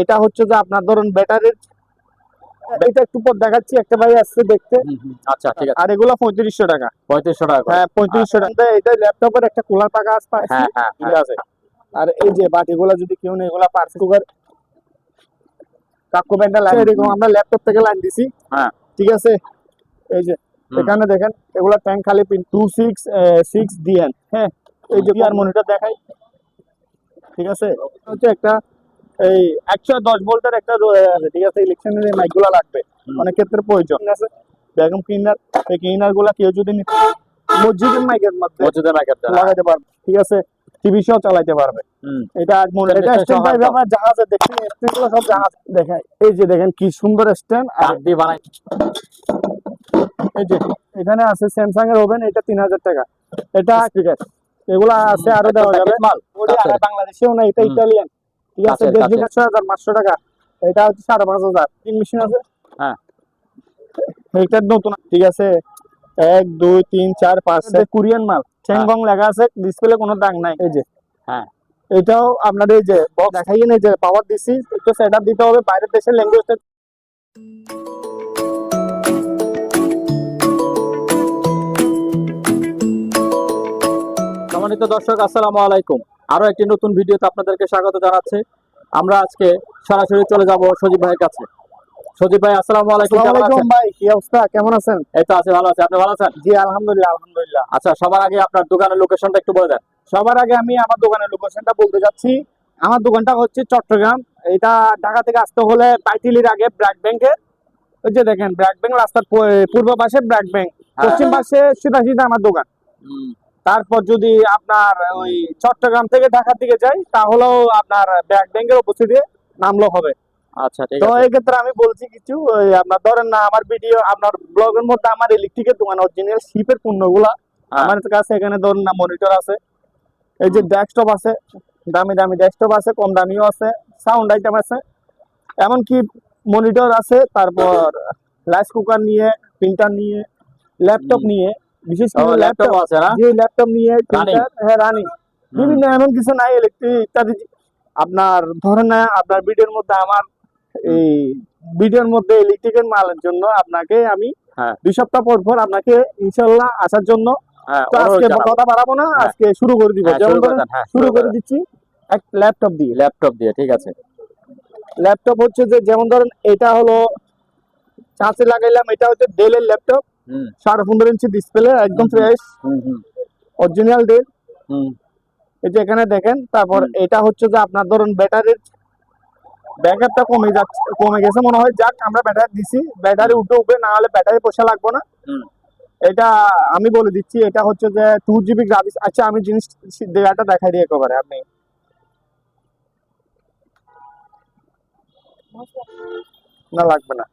এটা হচ্ছে যে আপনার ধরুন ব্যাটারির, এটা একটু পর দেখাচ্ছি, একটা ভাই আসছে দেখতে। আচ্ছা ঠিক আছে। আর এগুলা 3500 টাকা। 3500 টাকা করে। হ্যাঁ 3500 টাকা। এটা ল্যাপটপের একটা কুলার পাকা আছে। হ্যাঁ হ্যাঁ ঠিক আছে। আর এই যে বাটিগুলা যদি কেউ নেই, এগুলা পার্সেল কুকার কাকু ব্যান্ডা লাইন, এরকম আমরা ল্যাপটপ থেকে লাইন দিছি। হ্যাঁ ঠিক আছে। এই যে এখানে দেখেন এগুলা ট্যাঙ্ক খালি পিন 266 ডিএন। হ্যাঁ এই যে আর মনিটর দেখাই। ঠিক আছে। হচ্ছে একটা এই 110 ভোল্টের একটা ঠিক আছে, ইলেকট্রনিক মাইকগুলো লাগবে অনেক ক্ষেত্রে প্রয়োজন আছে। ভ্যাকুয়াম ক্লিনার, এই ক্লিনার গুলা কেউ যদি নিতে মসজিদের মাইকের মধ্যে লাগাইতে পারবে। ঠিক আছে। টিভি শো চালাইতে পারবে। এটা এটা স্ট্যান্ড টাইপ আমরা জাহাজে দেখি, স্ট্যান্ড গুলো সব জাহাজ দেখায়। এই যে দেখেন কি সুন্দর স্ট্যান্ড আর দিয়ে বানাই। এই যে এখানে আছে স্যামসাং এর ওভেন, এটা 3000 টাকা। এটা স্পিকার এগুলা আছে আরো দেওয়া যাবে। ওটা আর বাংলাদেশেও না, এটা ইতালিয়ান। ঠিক আছে। 1,500 টাকা। এটা হচ্ছে 5,500। তিন মেশিন আছে। হ্যাঁ এটা নতুন। ঠিক আছে। 1 2 3 4 5 কোরিয়ান মাল, চ্যাংগং লেখা আছে, ডিসপ্লে কোনো দাগ নাই। এই যে হ্যাঁ এটাও আপনাদের এই যে বক্স দেখাইয়ে নেই যে পাওয়ার দিছি, একটু সেটআপ দিতে হবে বাইরের দেশের ল্যাঙ্গুয়েজটা। সম্মানিত দর্শক, আসসালামু আলাইকুম। আরো একটি নতুন ভিডিওতে আপনাদেরকে স্বাগত জানাচ্ছি। আমরা আজকে সরাসরি চলে যাব সজীব ভাইয়ের কাছে। সজীব ভাই, আসসালামু আলাইকুম। কেমন আছেন ভাই? কি অবস্থা, কেমন আছেন? এই তো আছি, ভালো আছি। আপনি ভালো আছেন? জি আলহামদুলিল্লাহ আলহামদুলিল্লাহ। আচ্ছা, সবার আগে আপনার দোকানের লোকেশনটা একটু বলে দেন। সবার আগে আমি আমার দোকানের লোকেশনটা বলতে যাচ্ছি। আমার দোকানটা হচ্ছে চট্টগ্রাম। এটা ঢাকা থেকে আসতে হলে পাইটিলির আগে ব্র্যাক ব্যাংকের, ওই যে দেখেন ব্র্যাক ব্যাংক রাস্তার পূর্ব পাশে ব্র্যাক ব্যাংক, পশ্চিম পাশে সিধা আমার দোকান। তারপর যদি আপনার ওই চট্টগ্রাম থেকে ঢাকার দিকে যাই, তাহলেও আপনার ব্র্যাক ব্যাংকের অপোজিটে নামলো হবে। আচ্ছা ঠিক তো আছে। এই ক্ষেত্রে আমি বলছি কিছু, ওই আপনার ধরেন না, আমার ভিডিও আপনার ব্লগের মধ্যে আমার ইলেকট্রিকের দোকান, অরিজিনাল শিপের পণ্যগুলা আমার কাছে। এখানে ধরুন না মনিটর আছে, এই যে ডেস্কটপ আছে, দামি দামি ডেস্কটপ আছে, কম দামিও আছে, সাউন্ড আইটেম আছে, এমনকি মনিটর আছে, তারপর রাইস কুকার নিয়ে, প্রিন্টার নিয়ে, ল্যাপটপ নিয়ে, বিশেষ করে ল্যাপটপ আছে না? যে ল্যাপটপ নিয়ে হ্যাঁ রানিং বিভিন্ন এমন কিছু নাই ইলেকট্রিক ইত্যাদি। আপনার ধরেন না, আপনার ভিডিওর মধ্যে আমার এই ভিডিওর মধ্যে ইলেকট্রিকের মালের জন্য আপনাকে আমি 2 সপ্তাহ পর পর আপনাকে ইনশাল্লাহ আসার জন্য। তো আজকে কথা বাড়াবো না, আজকে শুরু করে দিব। যেমন শুরু করে দিচ্ছি এক ল্যাপটপ দিয়ে। ঠিক আছে। ল্যাপটপ হচ্ছে যে যেমন ধরেন এটা হলো চার্জে লাগাইলাম, এটা হচ্ছে ডেলের ল্যাপটপ, 15.5 ইঞ্চি ডিসপ্লে, একদম ফ্রেশ অরিজিনাল ডেল। এই যে এখানে দেখেন। তারপর এটা হচ্ছে যে আপনার ধরুন ব্যাটারির ব্যাকআপটা কমে গেছে মনে হয়, যাক আমরা ব্যাটারি দিছি, ব্যাটারি উঠবে, না হলে ব্যাটারি পয়সা লাগবে না। এটা আমি বলে দিচ্ছি, এটা হচ্ছে যে 2GB গ্রাফিক্স। আচ্ছা আমি জিনিস দেখাটা দেখাই দিই একেবারে, আপনি না লাগবে না।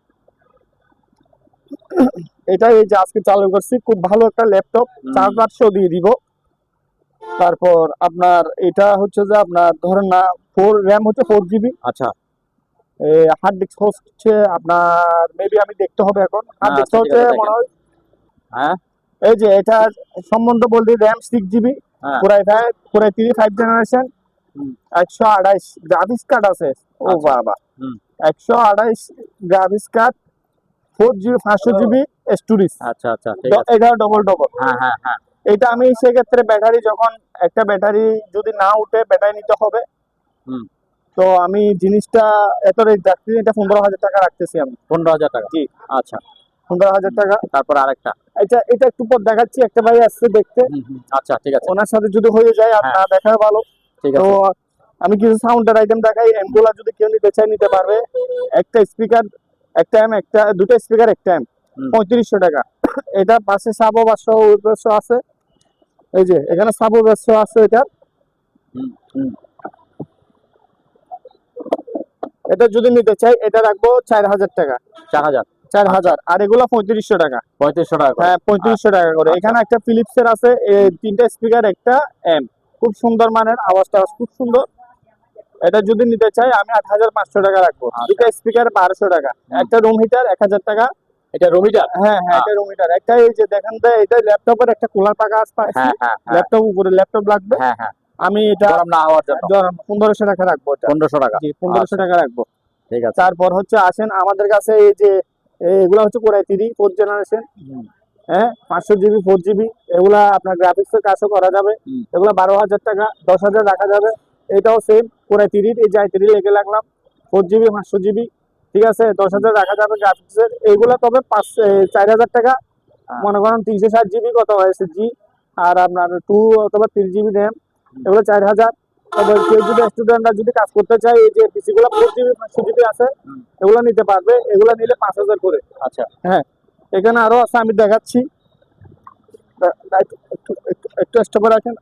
এটা এই যে আজকে চালু করছি, খুব ভালো একটা ল্যাপটপ, চার্জার সহ দিয়ে দিব। তারপর আপনার এটা হচ্ছে যে আপনার ধরেন না র্যাম হচ্ছে 4GB। আচ্ছা। হার্ড ডিস্ক হচ্ছে আপনার মেবি আমি দেখতে হবে এখন। হার্ড ডিস্ক হচ্ছে মনে হয়, হ্যাঁ এই যে এটা সম্বন্ধে বলতে, র্যাম 6GB, পুরাই 5 জেনারেশন, 128 গ্রাফিক্স কার্ড আছে। ও বাবা, 128 গ্রাফিক্স কার্ড, 500GB স্টোরেজ। আচ্ছা আচ্ছা ঠিক আছে। এটা ডবল। হ্যাঁ হ্যাঁ হ্যাঁ। এটা আমি সেক্ষেত্রে ব্যাটারি, যখন একটা ব্যাটারি যদি না উঠে ব্যাটারি নিতে হবে, তো আমি জিনিসটা এত রেট রাখছি, এটা 15,000 টাকা রাখতেছি আমি। 15,000 টাকা? জি আচ্ছা 15,000 টাকা। তারপর আরেকটা, এটা একটু পর দেখাচ্ছি, একটা ভাই আসছে দেখতে। আচ্ছা ঠিক আছে। ওনার সাথে যদি হয়ে যায় আপনার দেখা ভালো। তো আমি কিছু সাউন্ডের আইটেম দেখাই, এমগুলা যদি কেউ নিতে চায় নিতে পারবে। একটা স্পিকার, একটা এম, দুটো স্পিকার, একটা এম, 3500 টাকা। এটা পাশে সাবো 500 আছে, এই যে এখানে সাবো 500 আছে। এটা যদি নিতে চাই, এটা রাখবো 4,000 টাকা। 4,000। আর এগুলা 3500 টাকা। 3500 টাকা? হ্যাঁ 3500 টাকা করে। এখানে একটা ফিলিপসের আছে, 3টা স্পিকার, একটা এম, খুব সুন্দর মানের, আওয়াজটা খুব সুন্দর। এটা যদি নিতে চাই আমি 8,500 টাকা রাখবো। দুটা স্পিকার 1200 টাকা। একটা রুম হিটার 1,000 টাকা। এটা রুম হিটার? হ্যাঁ এটা রুম হিটার। একটা এই যে দেখেন, এটা ল্যাপটপের একটা কুলার পাকা আছে, ল্যাপটপ উপরে ল্যাপটপ লাগবে। আমি এটা গরম না হওয়ার জন্য 1500 টাকা রাখবো এটা। 1500 টাকা। জি 1500 টাকা রাখবো। ঠিক আছে। তারপর হচ্ছে আসেন আমাদের কাছে এই যে এগুলা হচ্ছে কোরাই 3 4th জেনারেশন, হুম, হ্যাঁ 500 জিবি 4 জিবি, এগুলা আপনার গ্রাফিক্সের কাজও করা যাবে। হুম। এগুলা 12,000 টাকা 10,000 রাখা যাবে। এটাও সেম কোরাই 3 এই যে i3 লেগে লাগলাম 4 জিবি 500 জিবি, ঠিক আছে 10,000 রাখা যাবে গ্রাফিক্সের। এইগুলা তবে 4,000 টাকা, মনে করেন 360 জিবি কত হয়েছে জি, আর আপনার 2 অথবা 3 জিবি র্যাম, এগুলো 4,000। তবে কেউ যদি স্টুডেন্টরা যদি কাজ করতে চায় এই যে পিসি গুলো 4 জিবি 500 জিবি আছে, এগুলো নিতে পারবে। এগুলো নিলে 5,000 করে। আচ্ছা। হ্যাঁ এখানে আরো আছে, আমি দেখাচ্ছি। একটু স্টপ করে রাখেন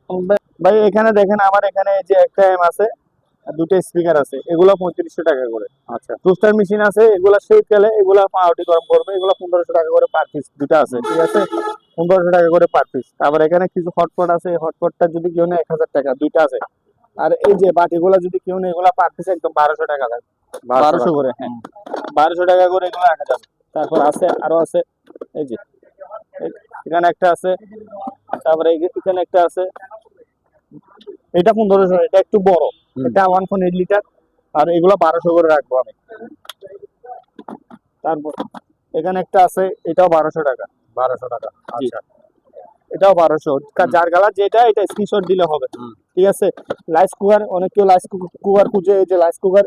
ভাই। এখানে দেখেন আমার এখানে এই যে একটা এম আছে, আর দুটো স্পিকার আছে, এগুলো 3500 টাকা করে। আচ্ছা। টুস্টার মেশিন আছে, এগুলা সেই তেলে এগুলা পাউডার গরম করবে, এগুলো 1500 টাকা করে পার পিস, দুটো আছে, ঠিক আছে 1500 টাকা করে পার পিস। তারপর এখানে কিছু হটপট আছে, হটপটটা যদি কেউ নেয় 1000 টাকা, দুইটা আছে। আর এই যে বাটিগুলো যদি কেউ নেয় এগুলা পার পিস একদম 1200 টাকা লাগে, 1200 করে, হ্যাঁ 1200 টাকা করে এগুলো রাখা যাবে। তারপর আছে আরো আছে, এই যে এখানে একটা আছে, তারপরে এখানে একটা আছে, এটা 1500, এটা একটু বড়, এটা 1.8 লিটার, আর এগুলো 1200 করে রাখবো আমি। তারপর এখানে একটা আছে, এটাও 1200 টাকা। 1200 টাকা। জি। আচ্ছা। এটাও 1200, যার কালার যেটা এটা স্ক্রিনশট দিলে হবে, হুম। ঠিক আছে। রাইস কুকার, অনেক কেউ রাইস কুকার খুঁজে, এই যে রাইস কুকার,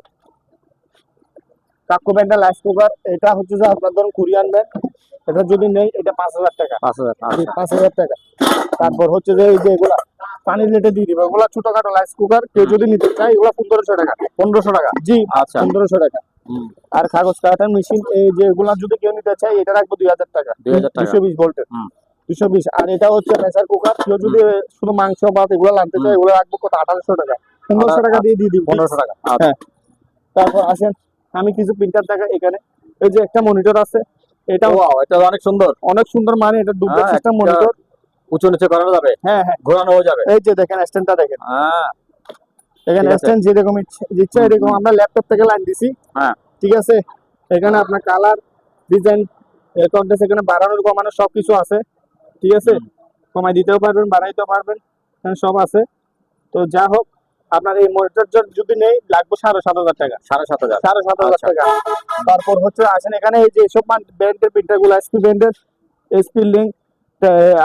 কাকু ব্যান্ডের রাইস কুকার, এটা হচ্ছে যে আপনার ধরুন কোরিয়ান ব্যান্ড, এটা যদি নেই এটা 5,000 টাকা। 5000। জি, আচ্ছা। 5,000 টাকা। তারপর হচ্ছে যে এই যে এগুলা পানি লেটে দিয়ে দিবে, ওগুলা ছোটখাটো রাইস কুকার কেউ যদি নিতে চায় এগুলা 1500 টাকা। 1500 টাকা। জি আচ্ছা। 1500 টাকা। হুম। আর কাগজ কাটার মেশিন এই যে এগুলা যদি কেউ নিতে চায় এটা রাখবো 2000 টাকা, 2000 টাকা। 220 ভোল্টের। হুম। 220। আর এটা হচ্ছে প্রেসার কুকার, কেউ যদি শুধু মাংস ভাত এগুলো রাঁধতে চায় এগুলো রাখবো কত, 1800 টাকা। 1500 টাকা দিয়ে দিব। 1500 টাকা। আচ্ছা। হ্যাঁ। তারপর আসেন আমি কিছু প্রিন্টার দেখা, এখানে এই যে একটা মনিটর আছে, এটা ওয়াও, এটা অনেক সুন্দর। অনেক সুন্দর, মানে এটা ডুপ্লেক্স হ্যাঁ, সিস্টেম একটা মনিটর। উঁচু নিচে করানো যাবে, হ্যাঁ হ্যাঁ, ঘোরানো হয়ে যাবে। এই যে দেখেন স্ট্যান্ডটা দেখেন, হ্যাঁ। এখানে ঠিক আছে। স্ট্যান্ড যেরকম ইচ্ছা এরকম আমরা ল্যাপটপ থেকে লাইন দিছি, হ্যাঁ। ঠিক আছে। এখানে আপনার কালার ডিজাইন কন্টেস্ট, এখানে বাড়ানোর কমানো সবকিছু আছে, ঠিক আছে। কমাই দিতেও পারবেন, বাড়াইতেও পারবেন, এখানে সব আছে। তো যা হোক, আপনার এই মনিটর যদি নেই লাগবে 7,500 টাকা। 7500। 7,500 আচ্ছা। টাকা। তারপর হচ্ছে আসেন এখানে এই যে সব ব্র্যান্ডের প্রিন্টার গুলো, এসপি ব্র্যান্ডের, এসপি লিঙ্ক,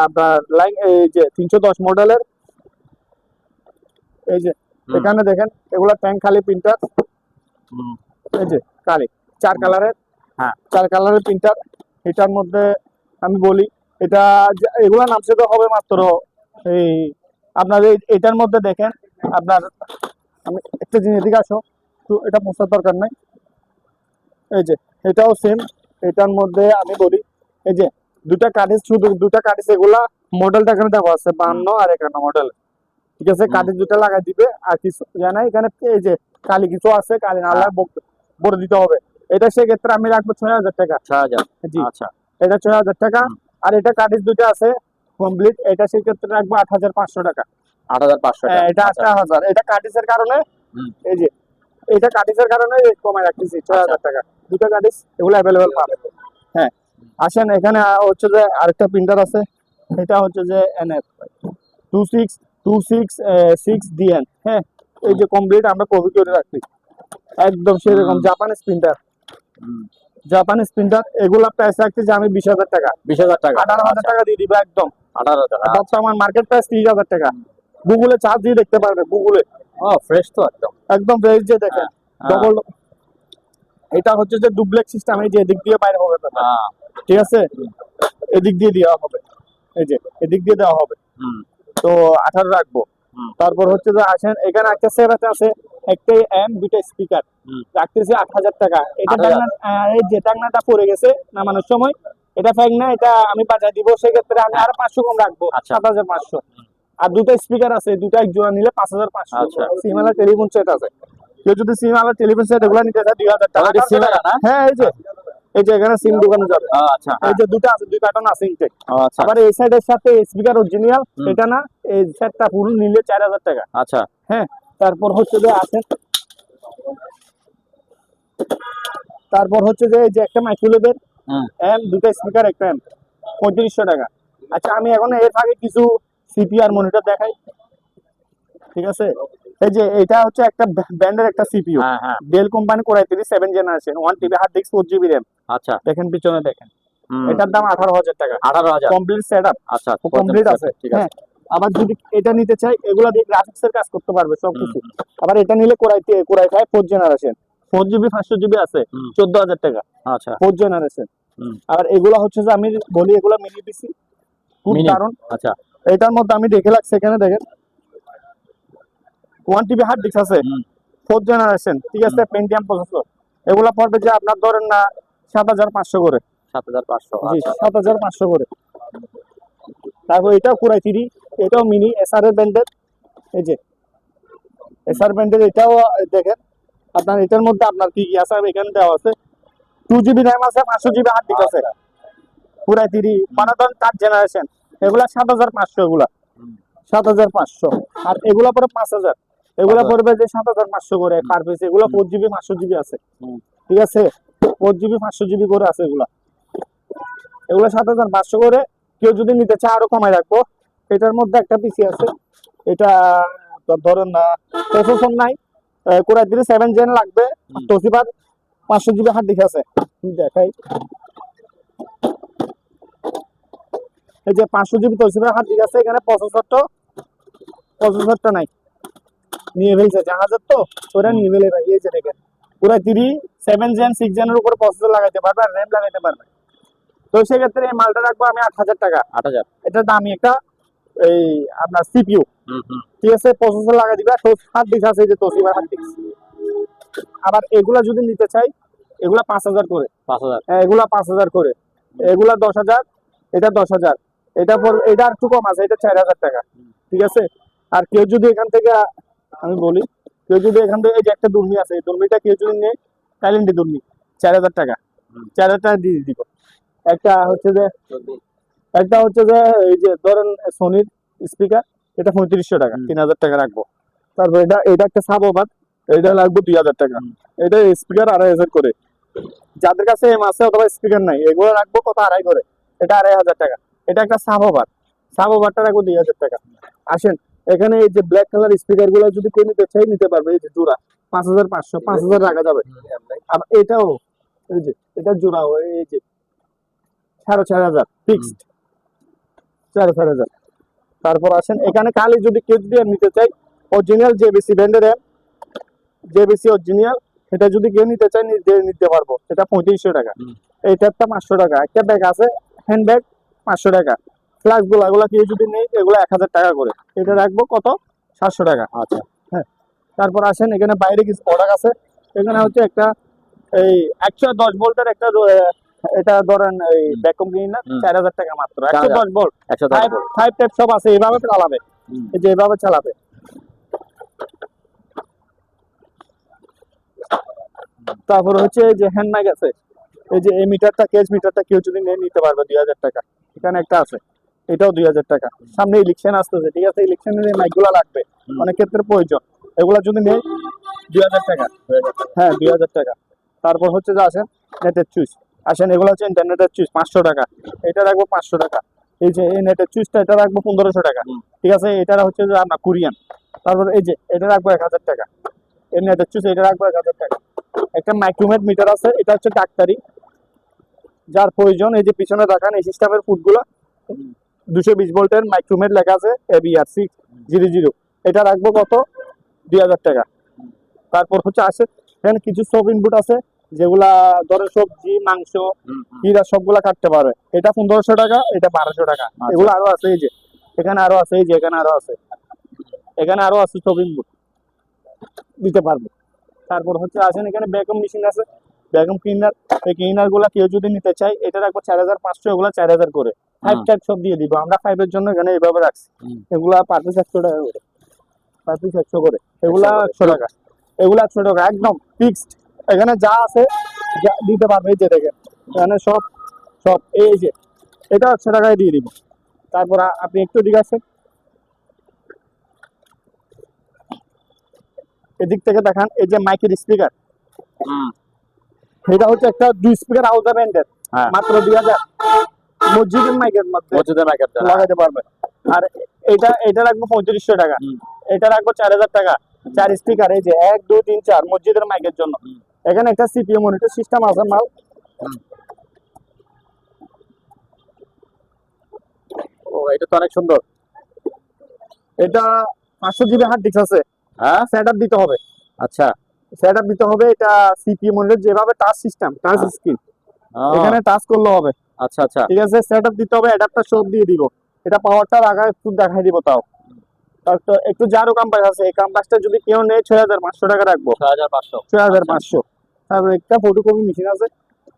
আপনার লাইন এই যে 310 মডেলের, এই যে এখানে দেখেন এগুলা ট্যাঙ্ক খালি প্রিন্টার, এই যে কালি 4 কালারের, হ্যাঁ। 4 কালারের প্রিন্টার। এটার মধ্যে আমি বলি এটা এগুলা নামছে তো হবে মাত্র এই আপনার এটার মধ্যে দেখেন আপনার, আমি একটা জিনিস দিকে আসো তো, এটা মোছার দরকার নাই। এই যে এটাও সেম, এটার মধ্যে আমি বলি এই যে দুটা কাঠিস, শুধু দুটা কাঠিস, এগুলা মডেলটা এখানে দেওয়া আছে 52 আর 51 মডেল, ঠিক আছে। কাঠিস দুটা লাগাই দিবে, আর কিছু জানা এখানে এই যে কালি কিছু আছে, কালি না বড় দিতে হবে। এটা সেক্ষেত্রে আমি রাখবো 6,000 টাকা। 6000। জি, আচ্ছা। এটা 6,000 টাকা। আর এটা কাঠিস দুটো আছে কমপ্লিট, এটা সেক্ষেত্রে রাখবো 8,500 টাকা। 8500 টাকা। এটা আচ্ছা। 8,000, এটা কাঠিসের কারণে, এই যে এটা কাঠিসের কারণে কমায় রাখতেছি 6,000 টাকা। দুটো কাঠিস এগুলো অ্যাভেলেবেল পাবে। হ্যাঁ আসেন এখানে হচ্ছে যে আরেকটা প্রিন্টার আছে, এটা হচ্ছে যে এনএফ 2626DN, হ্যাঁ এই যে কমপ্লিট আমরা কপি করে রাখছি, একদম সেরকম জাপানিজ প্রিন্টার। জাপানিজ প্রিন্টার এগুলা প্রাইস রাখতেছি আমি 20,000 টাকা। 20000 টাকা। 18,000 টাকা দিয়ে দিবে একদম। 18000 টাকা। বর্তমান মার্কেট প্রাইস 30,000 টাকা। গুগলে চার্জ দিয়ে দেখতে পারবে, গুগলে ও ফ্রেশ তো একদম। একদম ফ্রেশ যে দেখেন ডবল। এটা হচ্ছে যে ডুপ্লেক্স সিস্টেম, এই যে এদিক দিয়ে বাইরে হবে ব্যাপার, হ্যাঁ। ঠিক আছে, এদিক দিয়ে দেওয়া হবে, এই যে এদিক দিয়ে দেওয়া হবে। তো 18 রাখবো। তারপর হচ্ছে যে আসেন এখানে একটা সেট আছে, একটা এম, দুইটা স্পিকার রাখতেছি 8,000 টাকা। এটা 8,000 এই যে টাংনাটা পড়ে গেছে নামানোর সময়, এটা ফ্যাক না, এটা আমি বাজার দিব, সেক্ষেত্রে আমি আরো 500 কম রাখবো, 7,500। আর দুটো স্পিকার আছে, দুটো এক জোড়া নিলে 5,500। আচ্ছা। সিমালা টেলিফোন সেট আছে, কেউ যদি সিমালা টেলিফোন সেট এগুলো নিতে চায় 2,000 টাকা। এটা সিমালা না? হ্যাঁ এই যে এখানে সিম দোকানে যাবে। আচ্ছা। এই যে দুটো আছে, 2 কার্টন আছে ইনটেক। আচ্ছা। আবার এই সাইডের সাথে স্পিকার অরিজিনাল, এটা না, এই সেটটা পুরো নিলে 4,000 টাকা। আচ্ছা। হ্যাঁ তারপর হচ্ছে যে আসেন, তারপর হচ্ছে যে এই যে একটা মাইক্রোওয়েভের এম, দুটো স্পিকার, একটা এম, 3500 টাকা। আচ্ছা আমি এখন এর আগে কিছু সিপিআর মনিটর দেখাই। ঠিক আছে। এই যে এটা হচ্ছে একটা ব্র্যান্ডের একটা সিপিইউ, হ্যাঁ হ্যাঁ Dell company core i 3 7 generation 1 TB hard disk 4 GB RAM. আচ্ছা দেখেন পিছনে দেখেন, হুম, এটার দাম 18,000 টাকা, 18,000 কমপ্লিট সেটআপ, আচ্ছা কমপ্লিট আছে। ঠিক হ্যাঁ, আছে আবার যদি এটা নিতে চাই, এগুলা দিয়ে গ্রাফিক্সের কাজ করতে পারবে সবকিছু। আবার এটা নিলে কোরাই 5 4 জেনারেশন 4 জিবি 500 জিবি আছে, হুম। 14,000 টাকা আচ্ছা 4 জেনারেশন। হুম। আর এগুলা হচ্ছে যে আমি বলি এগুলা মিনি পিসি, খুব Mini? দারুণ। আচ্ছা এটার মধ্যে আমি দেখে লাগছে, এখানে দেখেন 1 টিবি হার্ড ডিস্ক আছে, হুম 4 জেনারেশন, ঠিক আছে, পেন্টিয়াম প্রসেসর। এগুলা পড়বে যে আপনার ধরেন না 7,500 করে। 7,500 জি, আচ্ছা 7,500 করে। তারপর এটাও কোরাই 3, এটাও মিনি এসআর এর ব্র্যান্ডের। এই যে এসআর ব্র্যান্ডের এটাও দেখেন, আপনার এটার মধ্যে আপনার কি কি আছে এখানে দেওয়া আছে। 2 জিবি র‍্যাম আছে, 500 জিবি হার্ড ডিস্ক আছে, কোরাই 3 মানে ধরেন 4 জেনারেশন। এগুলা 7,500, এগুলা হুম। 7,500। আর এগুলা পরে 5,000, এগুলা 5,000 পড়বে যে 7,500 করে পার পিস। এগুলা 4 জিবি 500 জিবি আছে, হুম। ঠিক আছে, 4 জিবি 500 জিবি করে আছে এগুলা। এগুলা 7,500 করে। কেউ যদি নিতে চায় আরো কমায় রাখবো। এটার মধ্যে একটা পিসি আছে, এটা ধরেন না প্রসেসর নাই, কোরাই 3 7 জেন লাগবে, তোসিবার 500 জিবি হার্ড ডিস্ক আছে। দেখাই, এই যে 500 জিবি তোসিবার হার্ড ডিস্ক আছে। এখানে প্রসেসরটা নাই, নিয়ে ফেলছে জাহাজের তো, ওরা নিয়ে ফেলে ভাই। এই যে দেখেন কোরাই 3 7 জেন 6 জেনের উপরে প্রসেসর লাগাইতে পারবে আর র‍্যাম লাগাইতে পারবে। তো সেক্ষেত্রে এই মালটা রাখবো আমি 8,000 টাকা। 8,000 এটা দামি একটা এই আপনার সিপিইউ, হুম হুম ঠিক আছে, প্রসেসর লাগাই দিবা। হার্ড ডিস্ক আছে, এই যে তোসিবা হার্ড ডিস্ক। আবার এগুলা যদি নিতে চাই, এগুলা 5,000 করে। 5,000 এগুলা 5,000 করে, এগুলা 10,000, এটা 10,000, এটা এটা একটু কম আছে, এটা 4,000 টাকা, ঠিক আছে। আর কেউ যদি এখান থেকে আমি বলি, কেউ যদি এখান থেকে এই যে একটা দুর্মি আছে, এই দুর্মিটা কেউ যদি নেয়, সাইলেন্ট দুর্মি 4,000 টাকা, 4,000 টাকা দিয়ে দিব। একটা হচ্ছে যে এই যে ধরেন সোনির স্পিকার, এটা 3500 টাকা, 3,000 টাকা রাখবো। তারপর এটা একটা সাব ওভার, এটা লাগবে 2,000 টাকা। এটা স্পিকার 2,500 করে। যাদের কাছে এম আছে অথবা স্পিকার নাই, এগুলো রাখবো কত, 2,500 করে, এটা 2,500 টাকা। এটা একটা সাব ওভারটা রাখবো 2,000 টাকা। আসেন, এখানে এই যে ব্ল্যাক কালার স্পিকার গুলো যদি কেউ নিতে চাই নিতে পারবে। এই যে জোড়া 5,500, 5,000 রাখা যাবে। আর এটাও এই যে এটা জোড়া, এই যে 4,500 ফিক্সড, 4,500। তারপর আসেন এখানে খালি যদি কেউ যদি নিতে চাই, অরিজিনাল জেবিসি ব্র্যান্ডের জেবিসি অরিজিনাল, এটা যদি কেউ নিতে চাই নিতে পারবো। এটা 3500 টাকা। এইটারটা 500 টাকা। একটা ব্যাগ আছে হ্যান্ড ব্যাগ, 500 টাকা। ফ্লাক্স গুলা এগুলা কেউ যদি নেই, এগুলো 1,000 টাকা করে। এটা রাখবো কত, 700 টাকা। আচ্ছা হ্যাঁ, তারপর আসেন এখানে বাইরে কিছু প্রোডাক্ট আছে। এখানে হচ্ছে একটা এই 110 ভোল্টের একটা এটা ধরেন এই ভ্যাকুয়াম ক্লিনার, 4,000 টাকা মাত্র। 110 ভোল্ট, 110 ভোল্ট 5 টাইপ সব আছে, এভাবে চালাবে। এই যে এভাবে চালাবে। তারপর হচ্ছে এই যে হ্যান্ড মাইক আছে, এই যে এই মিটারটা, কেজ মিটারটা কেউ যদি নিতে পারবে 2,000 টাকা। এখানে একটা আছে, এটাও 2,000 টাকা। সামনে ইলেকশন আসতেছে, ঠিক আছে, ইলেকশনের এই মাইকগুলো লাগবে, অনেক ক্ষেত্রে প্রয়োজন। এগুলা যদি নেই 2,000 টাকা। হ্যাঁ 2,000 টাকা। তারপর হচ্ছে যে আসেন নেটের চুইস, আসেন এগুলো হচ্ছে ইন্টারনেটের চুইস, 500 টাকা। এটা রাখবো 500 টাকা। এই যে এই নেটের চুইসটা, এটা রাখবো 1,500 টাকা, ঠিক আছে। এটা হচ্ছে যে আপনার কোরিয়ান। তারপর এই যে এটা রাখবো 1,000 টাকা। এই নেটের চুইস এটা রাখবো 1,000 টাকা। একটা মাইক্রোমেট মিটার আছে, এটা হচ্ছে ডাক্তারি, যার প্রয়োজন। এই যে পিছনে দেখান এই সিস্টেমের ফুটগুলো, 220 ভোল্টের মাইক্রোমেট লেখা আছে ABR 600। এটা রাখবো কত, 2,000 টাকা। তারপর হচ্ছে আসে এখানে কিছু সব ইনপুট আছে, যেগুলা ধরে সবজি, মাংস, হীরা সবগুলা কাটতে পারবে। এটা 1,500 টাকা, এটা 1,200 টাকা। এগুলো আরো আছে, এই যে এখানে আরো আছে, এই যে এখানে আরো আছে, এখানে আরো আছে সব ইনপুট দিতে পারবে। তারপর হচ্ছে আসেন এখানে ভ্যাকুয়াম মেশিন আছে, ভ্যাকুয়াম ক্লিনার। এই ক্লিনার গুলা কেউ যদি নিতে চাই, এটা রাখবো 4,500, এগুলা 4,000 করে। 5 টাইপ সব দিয়ে দিব আমরা, 5 এর জন্য এখানে এইভাবে রাখছি। এগুলা পার পিস 100 টাকা করে, পার পিস 100 করে। এগুলা 100 টাকা, এগুলা 100 টাকা একদম ফিক্সড। এখানে যা আছে দিতে পারবে। এই যে দেখেন এখানে সব সব এই যে এটা 100 টাকায় দিয়ে দিব। তারপর আপনি একটু দিকে আসেন, এদিক থেকে দেখান, এই যে মাইকের স্পিকার, এটা হচ্ছে একটা 2 স্পিকার আউট ব্যান্ডের, মাত্র 2,000। মসজিদের মাইকের মধ্যে মসজিদের মাইকের লাগাইতে পারবে। আর এটা রাখবো 3500 টাকা। এটা রাখবো 4000 টাকা। 4 স্পিকার, এই যে 1 2 3 4 মসজিদের মাইকের জন্য। এখানে একটা সিপিইউ মনিটর সিস্টেম আছে মাল। ও এটা তো অনেক সুন্দর। এটা 500 জিবি হার্ড ডিস্ক আছে। হ্যাঁ, সেটআপ দিতে হবে। আচ্ছা। সেটআপ দিতে হবে। এটা সিপিইউ মনিটর যেভাবে টাচ সিস্টেম, টাচ স্ক্রিন, এখানে টাচ করলে হবে। আচ্ছা আচ্ছা। ঠিক আছে, সেটআপ দিতে হবে, অ্যাডাপ্টার সব দিয়ে দিব। এটা পাওয়ারটা আগে একটু দেখাই দিব তাও। তারপর একটু জারো কাম্পাস আছে, এই কাম্পাসটা যদি কেউ নেয় 6500 টাকা রাখবো। 6500। 6500। তারপর একটা ফটোকপি মেশিন আছে।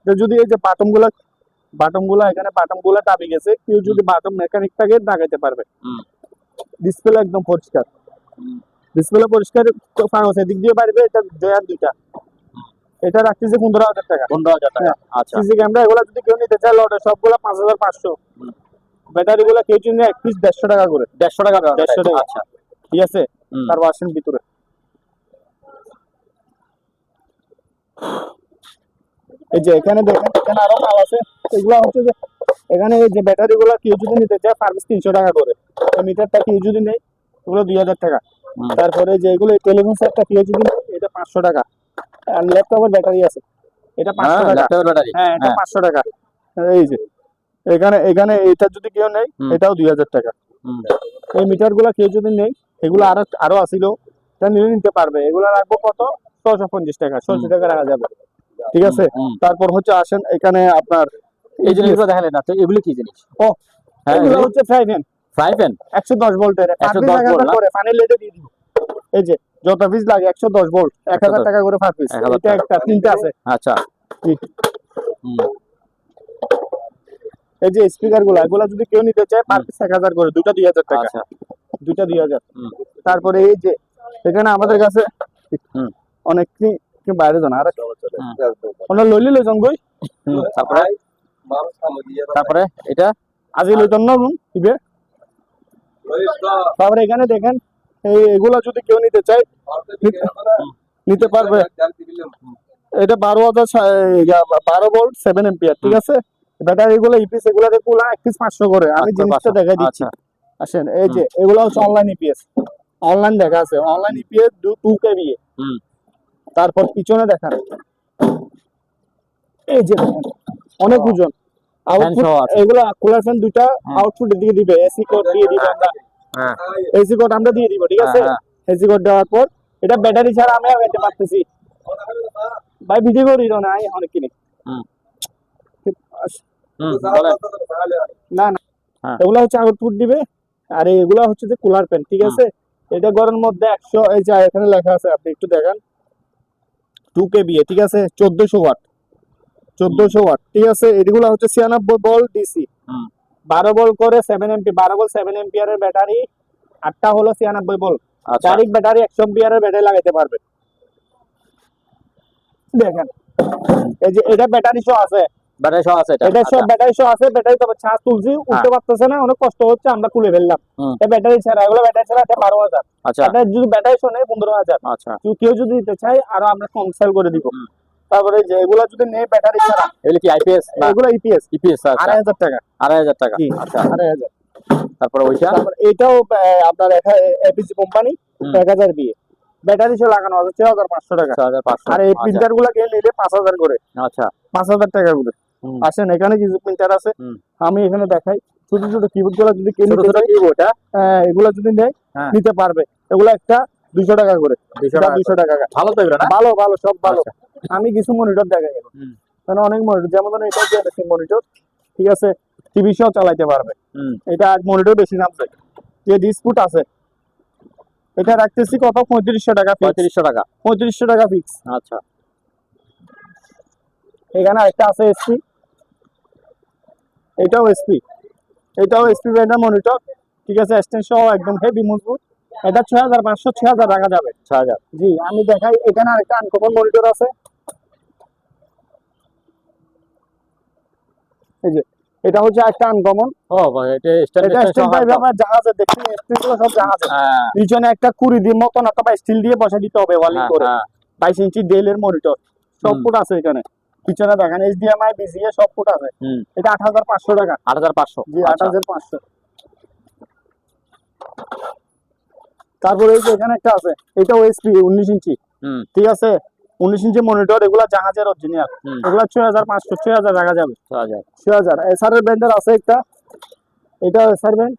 তো যদি এই যে বাটনগুলো এখানে বাটনগুলো দাবি গেছে, কেউ যদি বাটন মেকানিকটাকে লাগাইতে পারবে। ডিসপ্লে একদম পরিষ্কার, ডিসপ্লে পরিষ্কার, কাগজ এদিক দিয়ে পারবে। এটা জয়ার দুইটা, এটা রাখতেছে 15000 টাকা। 15000 টাকা। আচ্ছা। সিসি ক্যামেরা এগুলো যদি কেউ নিতে চায় লটে সবগুলো 5500। ব্যাটারি গুলো কেউ যদি 1 পিস 150 টাকা করে। 150 টাকা। 150 টাকা। আচ্ছা। ঠিক আছে, তার ভার্সন ভিতরে এই যে এখানে দেখেন, এখানে আরো মাল আছে। এগুলো হচ্ছে যে এখানে এই যে ব্যাটারি গুলো কেউ যদি নিতে চায় সার্ভিস 300 টাকা করে। মিটারটা কেউ যদি নেই এগুলো 2000 টাকা। তারপরে যে এগুলো টেলিফোন সেটটা কেউ যদি নেয় এটা 500 টাকা। আর ল্যাপটপের ব্যাটারি আছে, এটা 500 টাকা। ল্যাপটপের ব্যাটারি, হ্যাঁ, এটা 500 টাকা। এই যে এখানে এখানে এটা যদি কেউ নেয় এটাও 2000 টাকা। এই মিটার গুলা কেউ যদি নেই, এগুলো আরো আসিল, এটা নিলে নিতে পারবে। এগুলো রাখবো কত? 650 টাকা। 600 টাকা রাখা যাবে। ঠিক আছে, তারপর হচ্ছে আসেন এখানে আপনার এই জিনিসগুলো দেখালেন না তো, এগুলো কি জিনিস? ও, হ্যাঁ, এগুলো হচ্ছে ফ্রাই প্যান। 110 ভোল্টের 110 ভোল্ট করে পানি লেটে দিয়ে দিব। এই যে যত পিস লাগে 110 ভোল্ট, 1000 টাকা করে পার পিস। 1000 এটা একটা তিনটা আছে। আচ্ছা। এই যে স্পিকার গুলা, এগুলা যদি কেউ নিতে চায় পার পিস 1000 করে, দুটো 2000 টাকা। আচ্ছা। দুটো 2000। তারপরে এই যে এখানে আমাদের কাছে অনেক কি বাইরে জানা আর ওনা লইলে লইজন গই। তারপরে তারপরে এটা আজি লইতন না দিবে। তারপরে এখানে দেখেন এগুলা যদি কেউ নিতে চায় নিতে পারবে। এটা 12 ভোল্ট 7 এম্পিয়ার। ঠিক আছে, ব্যাটারি গুলো ইপিএস এগুলা দেখুলা 1 পিস 500 করে। আমি জিনিসটা দেখাই দিচ্ছি। আসেন, এই যে এগুলা হচ্ছে অনলাইন ইপিএস, অনলাইন দেখা আছে। Online UPS 2 kV. তারপর পিছনে দেখান, এই যে দেখেন অনেক ওজন। আউটপুট এগুলা কুলার ফ্যান দুইটা আউটপুট দিকে দিবে। এসি কোড দিয়ে দিবে আমরা। এসি কোড আমরা দিয়ে দিব। ঠিক আছে, এসি কোড দেওয়ার পর এটা ব্যাটারি ছাড়া আমি আগাইতে পারতেছি। ভাই ভিডিও করি না অনেক কিনি না না, এগুলা হচ্ছে আউটপুট দিবে। আর এগুলা হচ্ছে যে কুলার ফ্যান। ঠিক আছে, এটা গরমের মধ্যে 100, এই যে এখানে লেখা আছে, আপনি একটু দেখেন 2 কেভিএ। ঠিক আছে, 1400 ওয়াট। 1400 ওয়াট। ঠিক আছে, এগুলা হচ্ছে 96 ভোল্ট ডিসি। 12 ভোল্ট করে 7 এমপি, 12 ভোল্ট 7 এম্পিয়ারের ব্যাটারি। 8টা হলো 96 ভোল্ট। ডাইরেক্ট ব্যাটারি 100 এম্পিয়ারের ব্যাটারি লাগাইতে পারবে। দেখেন এই যে এটা ব্যাটারি সহ আছে। ব্যাটারি সহ আছে এটা সব ব্যাটারি সহ আছে। ব্যাটারি তবে চার্জ তুলছি, উঠতে পারতেছে না, অনেক কষ্ট হচ্ছে, আমরা খুলে ফেললাম। এই ব্যাটারি ছাড়া, এগুলো ব্যাটারি ছাড়া এটা 12000। আচ্ছা। এটা যদি ব্যাটারি সহ নেয় 15000। আচ্ছা। কেউ যদি নিতে চায় আরো আমরা কম সেল করে দিব। তারপরে যে এগুলা যদি নেয় ব্যাটারি ছাড়া, এগুলো কি আইপিএস? এগুলো ইপিএস। ইপিএস 2500 টাকা। 2500 টাকা। আচ্ছা, 2500। তারপরে ওইটা, তারপর এটাও আপনার এপিসি কোম্পানি 1000 বিএ ব্যাটারি সহ লাগানো আছে 6500 টাকা। 6500। আর এই প্রিন্টার গুলা কে নিলে 5000 করে। আচ্ছা, 5000 টাকা করে। আসেন, এখানে কিছু প্রিন্টার আছে, আমি এখানে দেখাই। ছোট ছোট কিবোর্ড গুলা যদি কেউ নিতে চায়, এগুলা যদি নেয় নিতে পারবে। এগুলা একটা 200 টাকা করে। 200 টাকা। ভালো তো এগুলো না? ভালো ভালো, সব ভালো। আমি কিছু মনিটর দেখাই, কারণ অনেক মনিটর, যেমন ধরেন এটা যে মনিটর। ঠিক আছে, টিভি সহ চালাইতে পারবে। এটা মনিটর বেশি নামছে। যে ডিসপুট আছে, এটা রাখতেছি কত? 3500 টাকা। 3500 টাকা। 3500 টাকা ফিক্স। আচ্ছা। এখানে একটা আছে এসপি, এটাও এসপি ব্র্যান্ডের মনিটর। ঠিক আছে, এক্সটেনশন সহ একদম হেভি মজবুত। এটা 6500, 6000 রাখা যাবে। 6000। জি, আমি দেখাই। এখানে আরেকটা আনকমন মনিটর আছে। এই যে এটা হচ্ছে একটা আনকমন। ও ভাই, এটা স্ট্যান্ড টাইপ আমরা জাহাজে দেখি, স্টিলগুলো সব জাহাজে। পিছনে একটা কুড়ি দিয়ে মতন অথবা স্টিল দিয়ে বসা দিতে হবে ওয়ালিং করে। 22 ইঞ্চি ডেল এর মনিটর, সব ফুট আছে এখানে। পিছনে দেখেন এইচডিএমআই, বিজিএ সব ফুট আছে। এটা 8500 টাকা। 8500। জি, 8500। তারপরে এই যে এখানে একটা আছে, এটা ওএসপি 19 ইঞ্চি, হুম ঠিক আছে, 19 ইঞ্চি মনিটর, এগুলা জাহাজের অরিজিনাল, হুম এগুলা 6500 6000 টাকা যাবে, 6000 6000। এসআর এর ব্র্যান্ডের আছে একটা, এটা এসআর ব্র্যান্ড,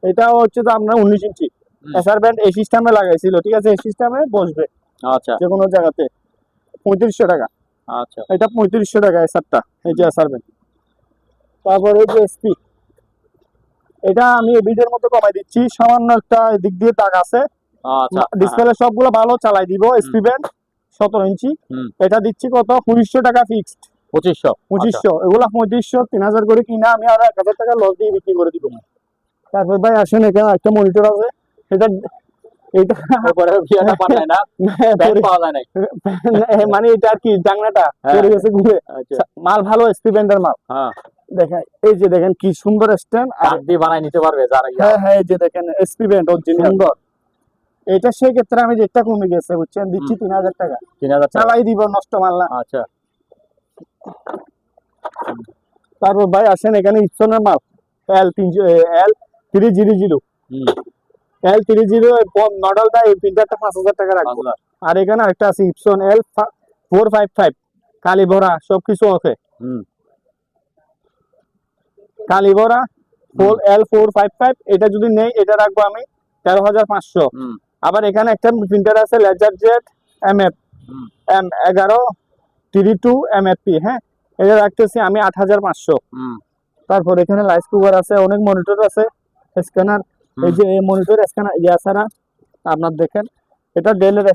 এটাও হচ্ছে যে আপনার 19 ইঞ্চি হুম। এসআর ব্র্যান্ড, এই সিস্টেমে লাগাইছিল, ঠিক আছে, এই সিস্টেমে বসবে আচ্ছা যে কোনো জায়গাতে, 3500 টাকা, আচ্ছা এটা 3500 টাকা এসআরটা, এই যে এসআর ব্র্যান্ড। তারপরে এই যে এসপি, এটা আমি এবিডের মতো কমাই দিচ্ছি, সামান্য একটা দিক দিয়ে দাগ আছে, আচ্ছা ডিসপ্লে সবগুলো ভালো, চালাই দিব, এসপি ব্র্যান্ড 17 ইঞ্চি, হুম এটা দিচ্ছি কত, 2500 টাকা ফিক্সড, 2500 2500, এগুলা 3500 3000 করে কিনা আমি আরো 1000 টাকা লস দিয়ে বিক্রি করে দিব। তারপর ভাই আসেন, এখানে একটা মনিটর আছে, এটা এটা উপরে ভিয়াটা পান নাই না ব্যান্ড পাওয়া যায় নাই মানে এটা আর কি জাংনাটা হ্যাঁ। পড়ে গেছে ঘুরে, আচ্ছা মাল ভালো, এসপি ব্র্যান্ডের মাল, হ্যাঁ দেখেন এই যে দেখেন কি সুন্দর স্ট্যান্ড, আর কাঠ দিয়ে বানাই নিতে পারবে যারা হ্যাঁ হ্যাঁ এই যে দেখেন এসপি ব্র্যান্ড অরিজিনাল সুন্দর, এটা সেই ক্ষেত্রে আমি রেটটা কমে গেছে বুঝছেন, দিচ্ছি 3000 টাকা, 3000 টাকা চালাই দিব, নষ্ট মাল না। আচ্ছা তারপর ভাই আসেন, এখানে ইপসনের মাল L300 হুম L30 মডেলটা, এই প্রিন্টারটা 5000 টাকা রাখবো। 5000 আর এখানে আরেকটা আছে ইপসন L455, কালি ভরা, সবকিছু আছে, হুম কালি ভরা, L455, এটা যদি নেই এটা রাখবো আমি 13500। হুম আবার এখানে একটা প্রিন্টার আছে লেজার জেট MF হুম M11 32 MFP, হ্যাঁ, এটা রাখতেছি আমি 8500। হুম তারপর এখানে লাইস কুভার আছে, অনেক মনিটর আছে, স্ক্যানার, এই যে মনিটর স্ক্যানার ইয়া ছাড়া, আপনার দেখেন এটা ডেলের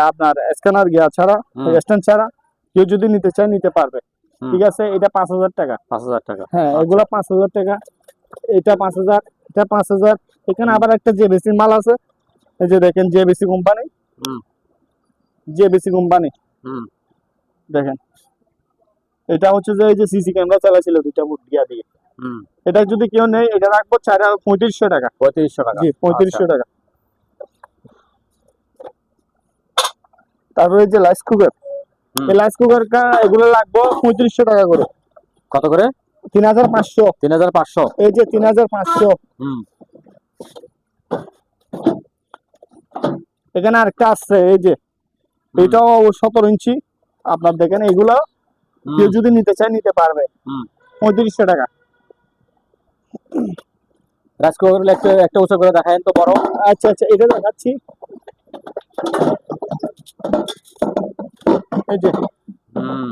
আপনার স্ক্যানার ইয়া ছাড়া, স্ট্যান্ড ছাড়া, কেউ যদি নিতে চায় নিতে পারবে, হুম। ঠিক আছে, এটা 5000 টাকা, 5000 টাকা হ্যাঁ আচ্ছা। এগুলা 5000 টাকা, এটা 5000, এটা 5000। এখানে আবার একটা জেবিসি মাল আছে, এই যে দেখেন জেবিসি কোম্পানি, হুম জেবিসি কোম্পানি, হুম দেখেন এটা হচ্ছে যে এই যে সিসি ক্যামেরা চালাছিল দুইটা বুট দিয়া দিয়ে, হুম এটা যদি কেউ নেই এটা রাখবো 3500 টাকা, 3500 টাকা জি 3500 টাকা। তারপরে এই যে লাইস কুকার, হুম। এই লাইস কুকার এগুলো লাগবো 3500 টাকা করে, কত করে 3500, 3500 এই যে 3500। হুম এখানে আরেকটা আছে, এই যে এটাও 17 ইঞ্চি, আপনার দেখেন এগুলো কেউ যদি নিতে চায় নিতে পারবে, হুম 3500 টাকা। রাজকুমার একটা একটা উঁচু করে দেখায়েন তো বড় আচ্ছা আচ্ছা, এটা দেখাচ্ছি, এই যে হুম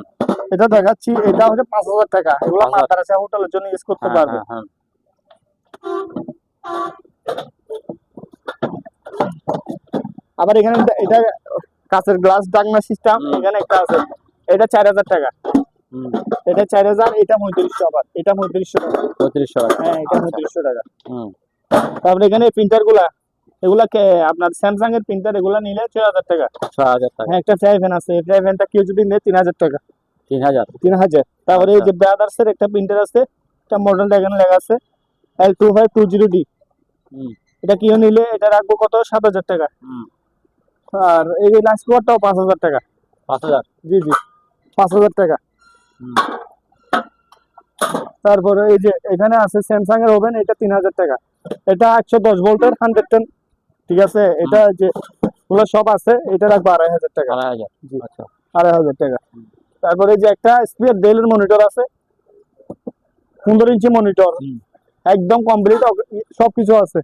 এটা দেখাচ্ছি, এটা হচ্ছে 5000 টাকা, এগুলো 5000 মাদ্রাসা হোটেলের জন্য ইউজ করতে হ্যাঁ পারবে। হ্যাঁ হ্যাঁ আবার এখানে এটা কাঁচের গ্লাস ঢাকনা সিস্টেম, এখানে একটা আছে, এটা 4000 টাকা, হুম এটা 4000, এটা 3500, আবার এটা 3500 টাকা, 3500 টাকা হ্যাঁ এটা 3500 টাকা। হুম তারপরে এখানে প্রিন্টার গুলা, এগুলা আপনার স্যামসাং এর প্রিন্টার, এগুলা নিলে 6000 টাকা, 6000 টাকা হ্যাঁ একটা ফ্রাই ফ্যান আছে, এই ফ্রাই ফ্যানটা কেউ যদি নেয় 3000 টাকা, 3000 3000। তারপরে এই যে ব্রাদার্স এর একটা প্রিন্টার আছে, এটা মডেলটা এখানে লেখা আছে L2520D, হুম এটা কেউ নিলে এটা রাখবো কত, 7000 টাকা। হুম আর এই যে লাস্ট কুয়ারটাও 5000 টাকা, 5000 জি জি 5000 টাকা। হুম তারপরে এই যে এখানে আছে স্যামসাং এর ওভেন, এটা 3000 টাকা, এটা 110 ভোল্টের 110, ঠিক আছে, এটা যে গুলো সব আছে, এটা রাখবো 2500 টাকা, 2500 জি আচ্ছা 2500 টাকা। তারপরে এই যে একটা স্পিয়ার ডেলের মনিটর আছে, 15 ইঞ্চি মনিটর, হুম একদম কমপ্লিট, সবকিছু আছে,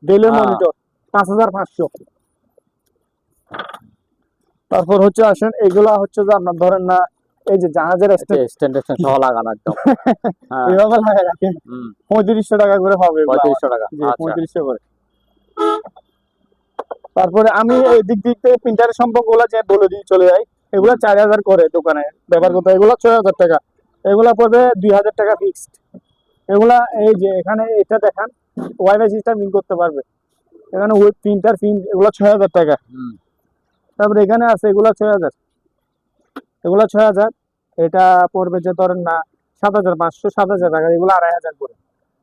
ডেলের হ্যাঁ। মনিটর 5500। তারপর হচ্ছে আসেন, এগুলা হচ্ছে যে আপনার ধরেন না, এই যে জাহাজের স্ট্যান্ড সহ লাগানো একদম হ্যাঁ এভাবে লাগাই রাখেন, হুম 3500 টাকা করে হবে এগুলা, 3500 টাকা জি আচ্ছা 3500 করে। তারপরে আমি এই দিক দিক থেকে প্রিন্টারের সম্পর্কগুলো যে বলে দিই চলে যাই, এগুলা 4000 করে দোকানে ব্যবহার করতে, এগুলা 6000 টাকা, এগুলা পড়বে 2000 টাকা ফিক্সড। এগুলা এই যে এখানে এটা দেখান, ওয়াইফাই সিস্টেম লিংক করতে পারবে, এখানে ওয়েব প্রিন্টার প্রিন্ট, এগুলা 6000 টাকা। হুম তারপরে এখানে আছে এগুলা 6000, এগুলা 6000, এটা পড়বে যে ধরেন না 7500 7000 টাকা, এগুলো 2500 করে,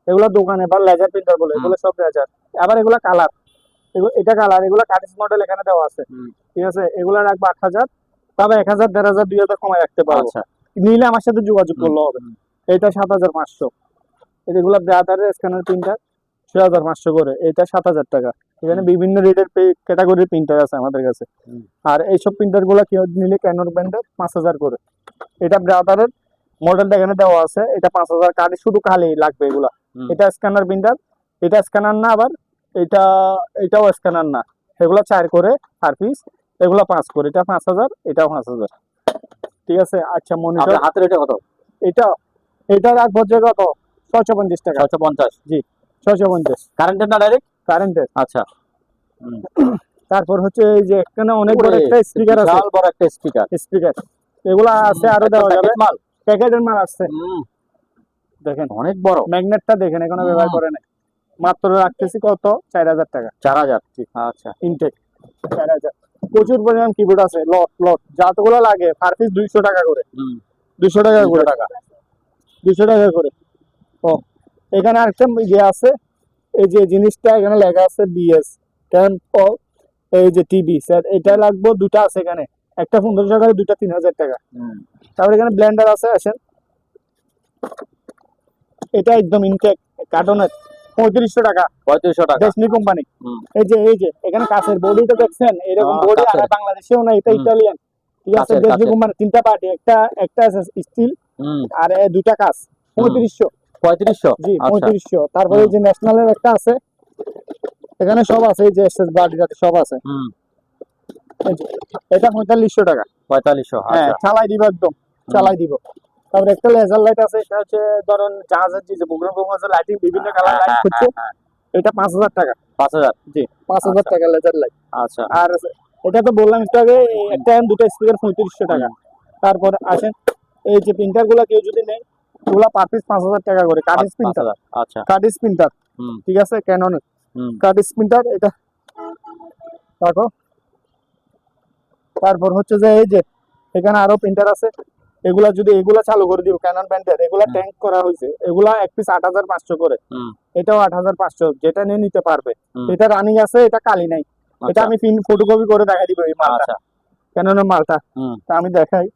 এগুলো দোকানে বা লেজার প্রিন্টার বলে, এগুলো সব লেজার। আবার এগুলা কালার, এটা কালার, এগুলো কাটিস মডেল এখানে দেওয়া আছে, হুম ঠিক আছে, এগুলো রাখবো 8000, তবে 1000 1500 2000 কমায় রাখতে পারবো, আচ্ছা নিলে আমার সাথে যোগাযোগ করলে হবে। হুম, এটা 7500, এগুলো ব্রাদারের স্ক্যানার প্রিন্টার 6500 করে, এটা 7000 টাকা। এখানে বিভিন্ন রেটের ক্যাটাগরির প্রিন্টার আছে আমাদের কাছে। হুম। আর এইসব প্রিন্টার গুলা কেউ নিলে ক্যানন ব্র্যান্ডের 5,000 করে। এটা ব্রাদারের মডেলটা এখানে দেওয়া আছে, এটা 5,000 কালি, শুধু কালি লাগবে এগুলা। হুম। এটা স্ক্যানার প্রিন্টার, এটা স্ক্যানার না, আবার এটা এটাও স্ক্যানার না। এগুলা 4 করে পার পিস, এগুলা 5 করে। এটা 5,000, এটাও 5,000। ঠিক আছে। আচ্ছা, মনিটর আপনার হাতের এটা কত? এটা এটা রাখবো যে কত, 650 টাকা। 650। জি, 650 কারেন্টের না ডাইরেক্ট? কারেন্টের। আচ্ছা। হুম। তারপর হচ্ছে এই যে এখানে অনেক বড় ওরে, একটা স্পিকার আছে, বিশাল বড় একটা স্পিকার। স্পিকার এগুলা আছে, আরো দেওয়া যাবে। মাল। প্যাকেটের মাল আসছে, হুম, দেখেন অনেক বড়। ম্যাগনেটটা দেখেন, এখনো ব্যবহার করে নাই। মাত্র রাখতেছি কত, 4,000 টাকা 4000। আচ্ছা। ইনটেক, 4,000। প্রচুর পরিমাণ কিবোর্ড আছে, লট লট যতগুলো লাগে পার পিস 200 টাকা করে, হুম। 200 টাকা 200 করে, টাকা। 200 টাকা করে। ও, এখানে আরেকটা ইয়ে আছে, এই যে জিনিসটা এখানে লেখা আছে বিএস ক্যাম্প, এই যে টিভি স্যার, এটা লাগবে। দুটো আছে এখানে, একটা 1500 টাকা, দুটা 3,000 টাকা। হুম। তারপরে এখানে ব্লেন্ডার আছে, আসেন। এটা একদম ইনটেক কার্টনের, 3500 টাকা, 3500 টাকা। ডেসনি কোম্পানি। হুম। এই যে এখানে কাছের বডিটা দেখছেন, এরকম বডি আর কাঁচের। বাংলাদেশেও না, এটা হুম। ইটালিয়ান। ঠিক আছে, কাঁচের, ডেসনি কাঁচের। কোম্পানি, 3টা পার্টি, একটা আছে স্টিল, হুম। আর দুটা কাঁচ, 3500। 3500। জি, আচ্ছা। 3500। তারপরে এই যে ন্যাশনালের একটা আছে, এখানে সব আছে, এই যে এসএস বাডি সব আছে। হুম। এই যে, এটা 4500 টাকা। 4500। হ্যাঁ, আচ্ছা। চালাই দিব, একদম চালাই দিব। তারপরে একটা লেজার লাইট আছে, এটা হচ্ছে ধরুন জাহাজের যে প্রোগ্রাম আছে, লাইটিং বিভিন্ন কালার লাইট হচ্ছে, এটা 5,000 টাকা। 5000। জি, 5,000 আচ্ছা। টাকা লেজার লাইট। আচ্ছা। আর এটা তো বললাম একটু আগে, একটা দুটো স্পিকার 3500 টাকা। তারপর আসেন, এই যে প্রিন্টার গুলা কেউ যদি নেয়, ওগুলা পার পিস 5,000 টাকা করে। কার্ডিস প্রিন্টার, 5000। আচ্ছা। কার্ডিস প্রিন্টার, হুম। ঠিক আছে, ক্যাননের হুম। কার্ডিস প্রিন্টার এটা। তারপর তারপর হচ্ছে যে এই যে এখানে আরো প্রিন্টার আছে, এগুলা চালু করে দিব, ক্যানন ব্র্যান্ডের। এগুলা ট্যাঙ্ক করা হয়েছে, এগুলা এক পিস 8,500 করে। হুম। এটাও 8,500, যেটা নিয়ে নিতে পারবে। হুম। এটা রানিং আছে, এটা কালি নাই। এটা আচ্ছা। আমি ফটোকপি করে দেখাই দিব, এই মালটা, আচ্ছা। ক্যাননের মালটা। হুম। তা আমি দেখাই।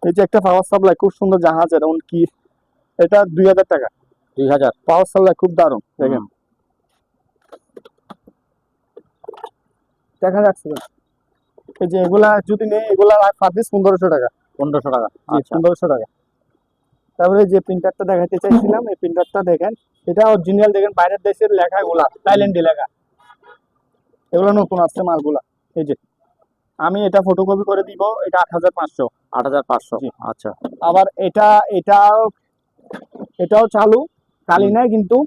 এই যে একটা পাওয়ার সাপ্লাই, খুব সুন্দর জাহাজ, এমন কি, এটা 2,000 টাকা 2000। পাওয়ার সাপ্লাই, খুব দারুণ, দেখেন দেখা যাচ্ছে। এই যে এগুলা যদি নেই, এগুলা পার পিস 1500 টাকা। 1500 টাকা। জি, আচ্ছা। 1500 টাকা। তারপরে যে প্রিন্টারটা দেখাতে চাইছিলাম, এই প্রিন্টারটা দেখেন, এটা অরিজিনাল, দেখেন বাইরের দেশের লেখাগুলা থাইল্যান্ডে লেখা, এগুলো নতুন আসছে মালগুলা। এই যে আমি এটা ফটোকপি করে দিব, এটা 8,500। 8500। জি। আচ্ছা। আবার এটাও চালু, কালি নাই কিন্তু,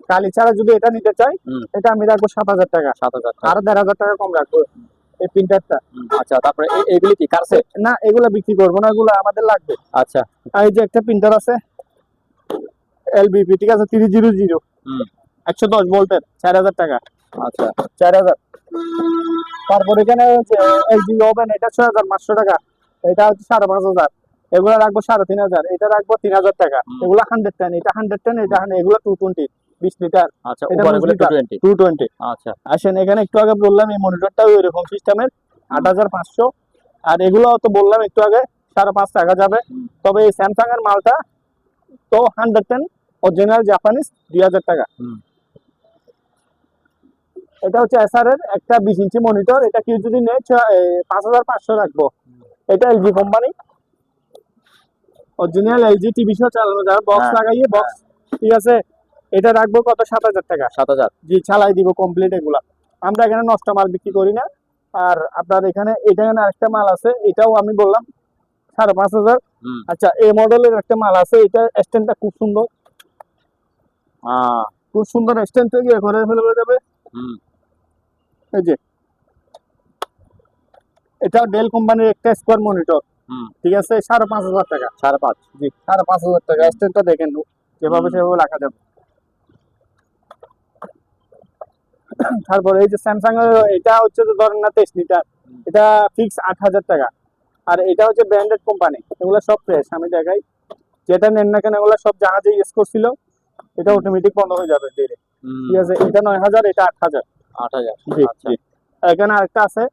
কালি ছাড়া যদি এটা নিতে চাই, হুম। এটা আমি রাখবো 7,000 টাকা, 7000 টাকা। আরো 1,500 টাকা কম রাখবো এই প্রিন্টারটা। আচ্ছা, তারপরে এগুলি কি কারসে? না, এগুলা বিক্রি করবো না, এগুলো আমাদের লাগবে। আচ্ছা। আর এই যে একটা প্রিন্টার আছে এলবিপি, ঠিক আছে, 300, হুম। 110 ভোল্টের, 4,000 টাকা। আচ্ছা। 4,000। তারপর এখানে এলজি ওভেন, এটা 6,500 টাকা, এটা হচ্ছে 5,500। এগুলো রাখবো 3,500, এটা রাখবো 3,000 টাকা। এগুলো 110, এটা 110, এটা 100, এগুলো 220, 20 লিটার। আচ্ছা, এটা উপরে 20 গুলো লিটার, 220। 220। আচ্ছা। আসেন, এখানে একটু আগে বললাম এই মনিটরটাও এরকম সিস্টেমের, 8,500। আর এগুলো তো বললাম একটু আগে 5,500 টাকা যাবে। তবে এই স্যামসাং এর মালটা তো 110 অরিজিনাল জাপানিজ, 2,000 টাকা। হুম। এটা হচ্ছে এসআর এর একটা 20 ইঞ্চি মনিটর, এটা কেউ যদি নেয় 5,500 রাখবো। এটা LG company, original LG TV show চালানো যাবে, বক্স হ্যাঁ, লাগাইয়ে বক্স, ঠিক আছে। এটা রাখবো কত, 7,000 টাকা। 7000। জি, চালাই দিব কমপ্লিট এগুলা। আমরা এখানে নষ্ট মাল বিক্রি করি না। আর আপনার এখানে আরেকটা মাল আছে, এটাও আমি বললাম 5,500। হুম। আচ্ছা, এই মডেলের একটা মাল আছে, এটা স্ট্যান্ডটা খুব সুন্দর, খুব সুন্দর স্ট্যান্ড থেকে করে ফেলে যাবে। হুম। এই যে এটা ডেল কোম্পানির একটা স্কোয়ার মনিটর, হুম। ঠিক আছে, 5,500 টাকা। 5.5। জি, 5,500 টাকা। স্ট্যান্ডটা দেখেন, যেভাবে সেভাবে রাখা যাবে। তারপরে এই যে স্যামসাং এর, এটা হচ্ছে তো ধরেন না 23 লিটার, এটা ফিক্স 8,000 টাকা। আর এটা হচ্ছে ব্র্যান্ডেড কোম্পানি, এগুলো সব ফ্রেশ। আমি দেখাই, যেটা নেন না কেন, এগুলো সব জাহাজে ইউজ করছিল, এটা অটোমেটিক বন্ধ হয়ে যাবে ধীরে, ঠিক আছে। এটা 9,000, এটা 8,000। 8000। জি, আচ্ছা। জি। এখানে আরেকটা আছে,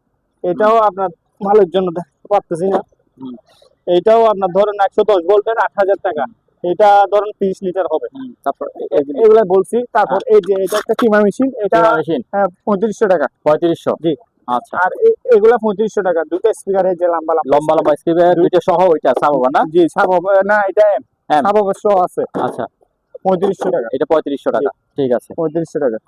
এটাও আপনার ভালোর জন্য দেখতে পারতেছি না। হুম। এইটাও আপনার ধরেন 110 ভোল্টের, 8,000 টাকা। এটা ধরেন 30 লিটার হবে। তারপর এগুলা বলছি। তারপর এই যে এটা একটা কিমা মেশিন, এটা মেশিন 3500 টাকা। 3500। জি। আচ্ছা। আর এগুলা 3500 টাকা। দুটো স্পিকার, এই যে লম্বা লম্বা লম্বা স্ক্রিপ্ট দুইটা সহ ওইটা সাববা না? জি, সাবব না, এটা হ্যাঁ। সাবব সহ আছে। আচ্ছা, 3500 টাকা। এটা 3500 টাকা। ঠিক আছে। 3500 টাকা।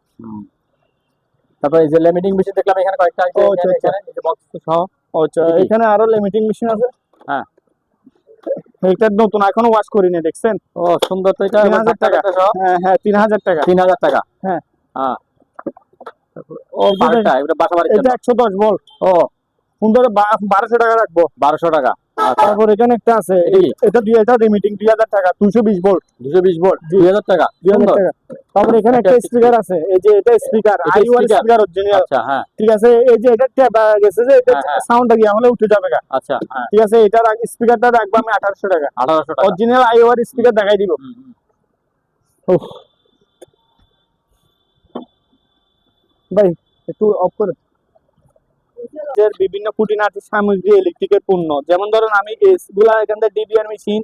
তারপর এই যে লিমিটিং মেশিন দেখলাম এখানে কয়েকটা আছে, ও, আচ্ছা, এখানে এই যে বক্স সহ। আচ্ছা, এটা কি? এখানে আরো লিমিটিং মেশিন আছে। হ্যাঁ। এটা নতুন, এখনো ওয়াশ করিনি, দেখছেন? ও সুন্দর তো, এটা 3000 টাকা। হ্যাঁ হ্যাঁ, 3000 টাকা। 3000 টাকা। হ্যাঁ। হ্যাঁ। ও পাল্টা এটা বাসা বাড়ির এটা জন্য। 110 ভোল্ট। ও সুন্দর, 1200 টাকা রাখবো। 1200 টাকা। আচ্ছা। তারপর এখানে একটা আছে, এটা কি? এটা লিমিটিং 2000 টাকা, 220 ভোল্ট। 220 ভোল্ট, জি। 2000 টাকা। 2000 সুন্দর। টাকা। তারপর এখানে একটা একটা স্পিকার আছে, এই যে এটা স্পিকার, এটা আইওয়ার speaker? Speaker original. আচ্ছা, হ্যাঁ। ঠিক আছে, এই যে এটা ট্যাব গেছে, যে এটা হ্যাঁ, হ্যাঁ। সাউন্ডটা গিয়ে হলে উঠে যাবে গা। আচ্ছা, হ্যাঁ। ঠিক আছে, এটার স্পিকারটা রাখবো আমি 1800 টাকা। 1800 টাকা। অরিজিনাল আইওয়ার স্পিকার দেখাই দিব। উফ, ভাই একটু অফ করে। এর বিভিন্ন খুঁটিনাটি সামগ্রী, ইলেকট্রিকের পণ্য, যেমন ধরুন আমি এগুলা এখান থেকে ডিবিআর মেশিন,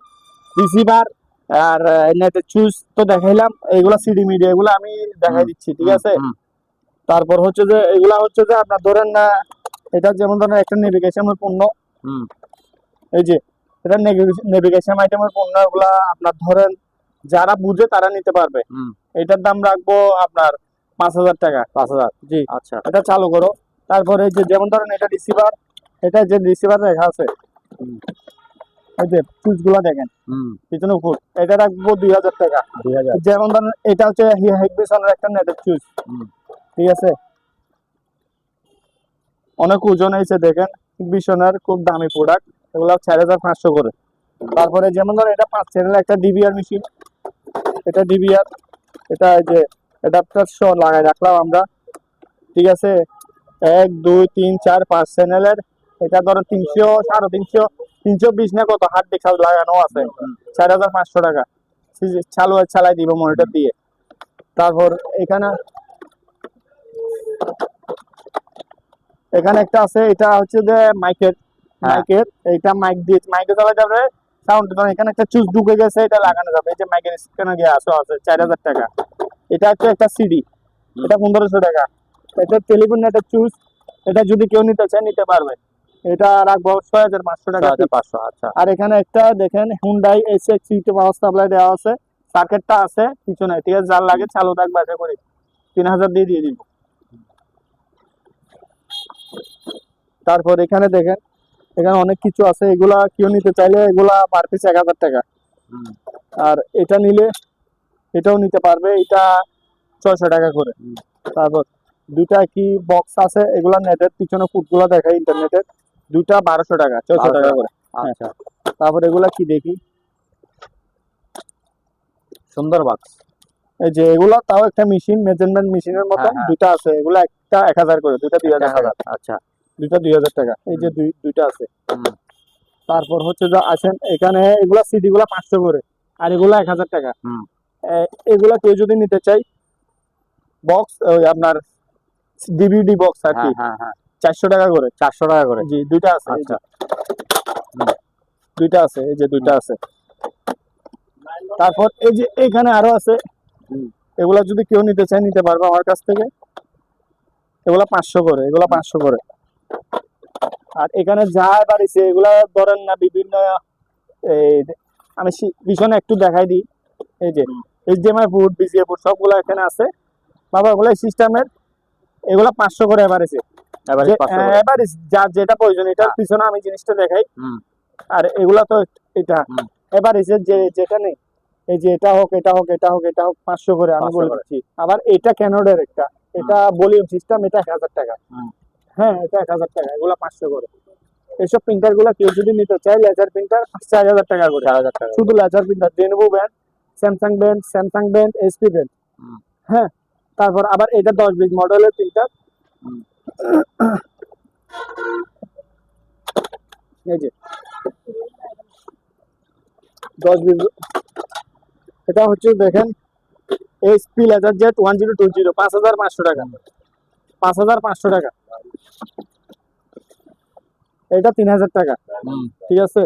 রিসিভার, আর নেটের চুজ তো দেখাইলাম। এগুলা সিডি মিডিয়া এগুলো আমি দেখাই দিচ্ছি। ঠিক আছে। তারপর হচ্ছে যে এগুলা হচ্ছে যে আপনার ধরেন না, এটা যেমন ধরেন একটা নেভিগেশনের পণ্য। এই যে এটা নেভিগেশন আইটেমের পণ্য, এগুলা আপনার ধরেন যারা বুঝে তারা নিতে পারবে। এটার দাম রাখবো আপনার 5000 টাকা। 5000। জি। আচ্ছা। এটা চালু করো। তারপরে যে যেমন ধরেন এটা রিসিভার, এটা যে রিসিভার রেখা আছে, এই যে সুইচ গুলা দেখেন পিছনে উপর, এটা রাখবো 2000 টাকা। 2000। যেমন ধরেন এটা হচ্ছে হেকবিসনের একটা নেটের সুইচ। ঠিক আছে, অনেক ওজন হয়েছে দেখেন, হেকবিসনের খুব দামি প্রোডাক্ট, এগুলো 4500 করে। তারপরে যেমন ধরেন এটা 5 চ্যানেল একটা ডিবিআর মেশিন, এটা ডিবিআর, এটা এই যে অ্যাডাপ্টার সহ লাগাই রাখলাম আমরা। ঠিক আছে, 1 2 3 4 5 চ্যানেলের, এটা ধরো 300 350 320 না কত হার্ড ডিস্ক লাগানো আছে। 4500 টাকা। চালাই দিব মনিটর দিয়ে। তারপর এখানে একটা আছে, এটা হচ্ছে যে মাইকের, এইটা মাইক দিয়ে মাইকে চালা যাবে, সাউন্ড ধরেন এখানে একটা চুজ ঢুকে গেছে, এটা লাগানো যাবে। এই যে মাইকের স্ক্যানার গিয়ে আছে 4000 টাকা। এটা হচ্ছে একটা সিডি, এটা 1500 টাকা। এটা টেলিফোন নেটের চুজ, এটা যদি কেউ নিতে চায় নিতে পারবে। এটা রাখবো 6500 টাকা। 6500। আচ্ছা। আর এখানে একটা দেখেন হুন্ডাই এসএক্স পাওয়ার সাপ্লাই দেওয়া আছে, সার্কিটটা আছে পিছনে। ঠিক আছে, যার লাগে চালু থাকবে, আশা করি 3000 দিয়ে দিব। তারপর এখানে দেখেন, এখানে অনেক কিছু আছে, এগুলা কেউ নিতে চাইলে এগুলা পার পিস 1000 টাকা। আর এটা নিলে এটাও নিতে পারবে, এটা 600 টাকা করে। তারপর দুইটা কি বক্স আছে, এগুলা নেটের পিছনে ফুটগুলা দেখায় ইন্টারনেটের, দুইটা 1200 টাকা, 600 টাকা করে। আচ্ছা। তারপর এগুলা কি দেখি, সুন্দর বাক্স। এই যে এগুলা তাও একটা মেশিন, মেজারমেন্ট মেশিনের মতন, দুইটা আছে, এগুলা একটা 1000 করে, দুইটা 2000 টাকা। আচ্ছা। দুইটা 2000 টাকা। এই যে দুইটা আছে। তারপর হচ্ছে যে আসেন এখানে, এগুলা সিডি গুলা 500 করে, আর এগুলা 1000 টাকা। এগুলা কেউ যদি নিতে চাই, বক্স ওই আপনার ডিভিডি বক্স আর কি, 400 টাকা করে। 400 টাকা করে। জি, দুইটা আছে। আচ্ছা। দুইটা আছে, এই যে দুইটা আছে। তারপর এই যে এখানে আরো আছে, এগুলা যদি কেউ নিতে চায় নিতে পারবে আমার কাছ থেকে। এগুলা 500 করে, এগুলা 500 করে। আর এখানে যা বাড়িছে এগুলা ধরেন না বিভিন্ন, এই আমি পিছনে একটু দেখাই দিই। এই যে এইচডিএমআই পোর্ট, বিজিএ পোর্ট সবগুলো এখানে আছে বাবা। এগুলা সিস্টেমের, এগুলা 500 করে এভারেজে। এভারেজ যার যেটা প্রয়োজন, এটার পিছনে আমি জিনিসটা দেখাই। আর এগুলা তো এটা এভারেজের যেটা নেই, এই যে এটা হোক, এটা হোক, এটা হোক, এটা হোক, 500 করে আমি বলে দিচ্ছি। আবার এটা ক্যানোডের একটা, এটা ভলিউম সিস্টেম, এটা 1000 টাকা। হ্যাঁ, এটা 1000 টাকা, এগুলা 500 করে। এইসব প্রিন্টার গুলা কেউ যদি নিতে চায়, লেজার প্রিন্টার 4000 টাকা করে। 4000 টাকা শুধু laser printer, Lenovo brand, Samsung brand, HP brand. হ্যাঁ। তারপর আবার এটা 10-20 মডেলের প্রিন্টার। এই যে 10-20, এটা হচ্ছে দেখেন এইচপি লেজার জেট 1020, 5500 টাকা। 5500 টাকা। এটা 3000 টাকা। ঠিক আছে,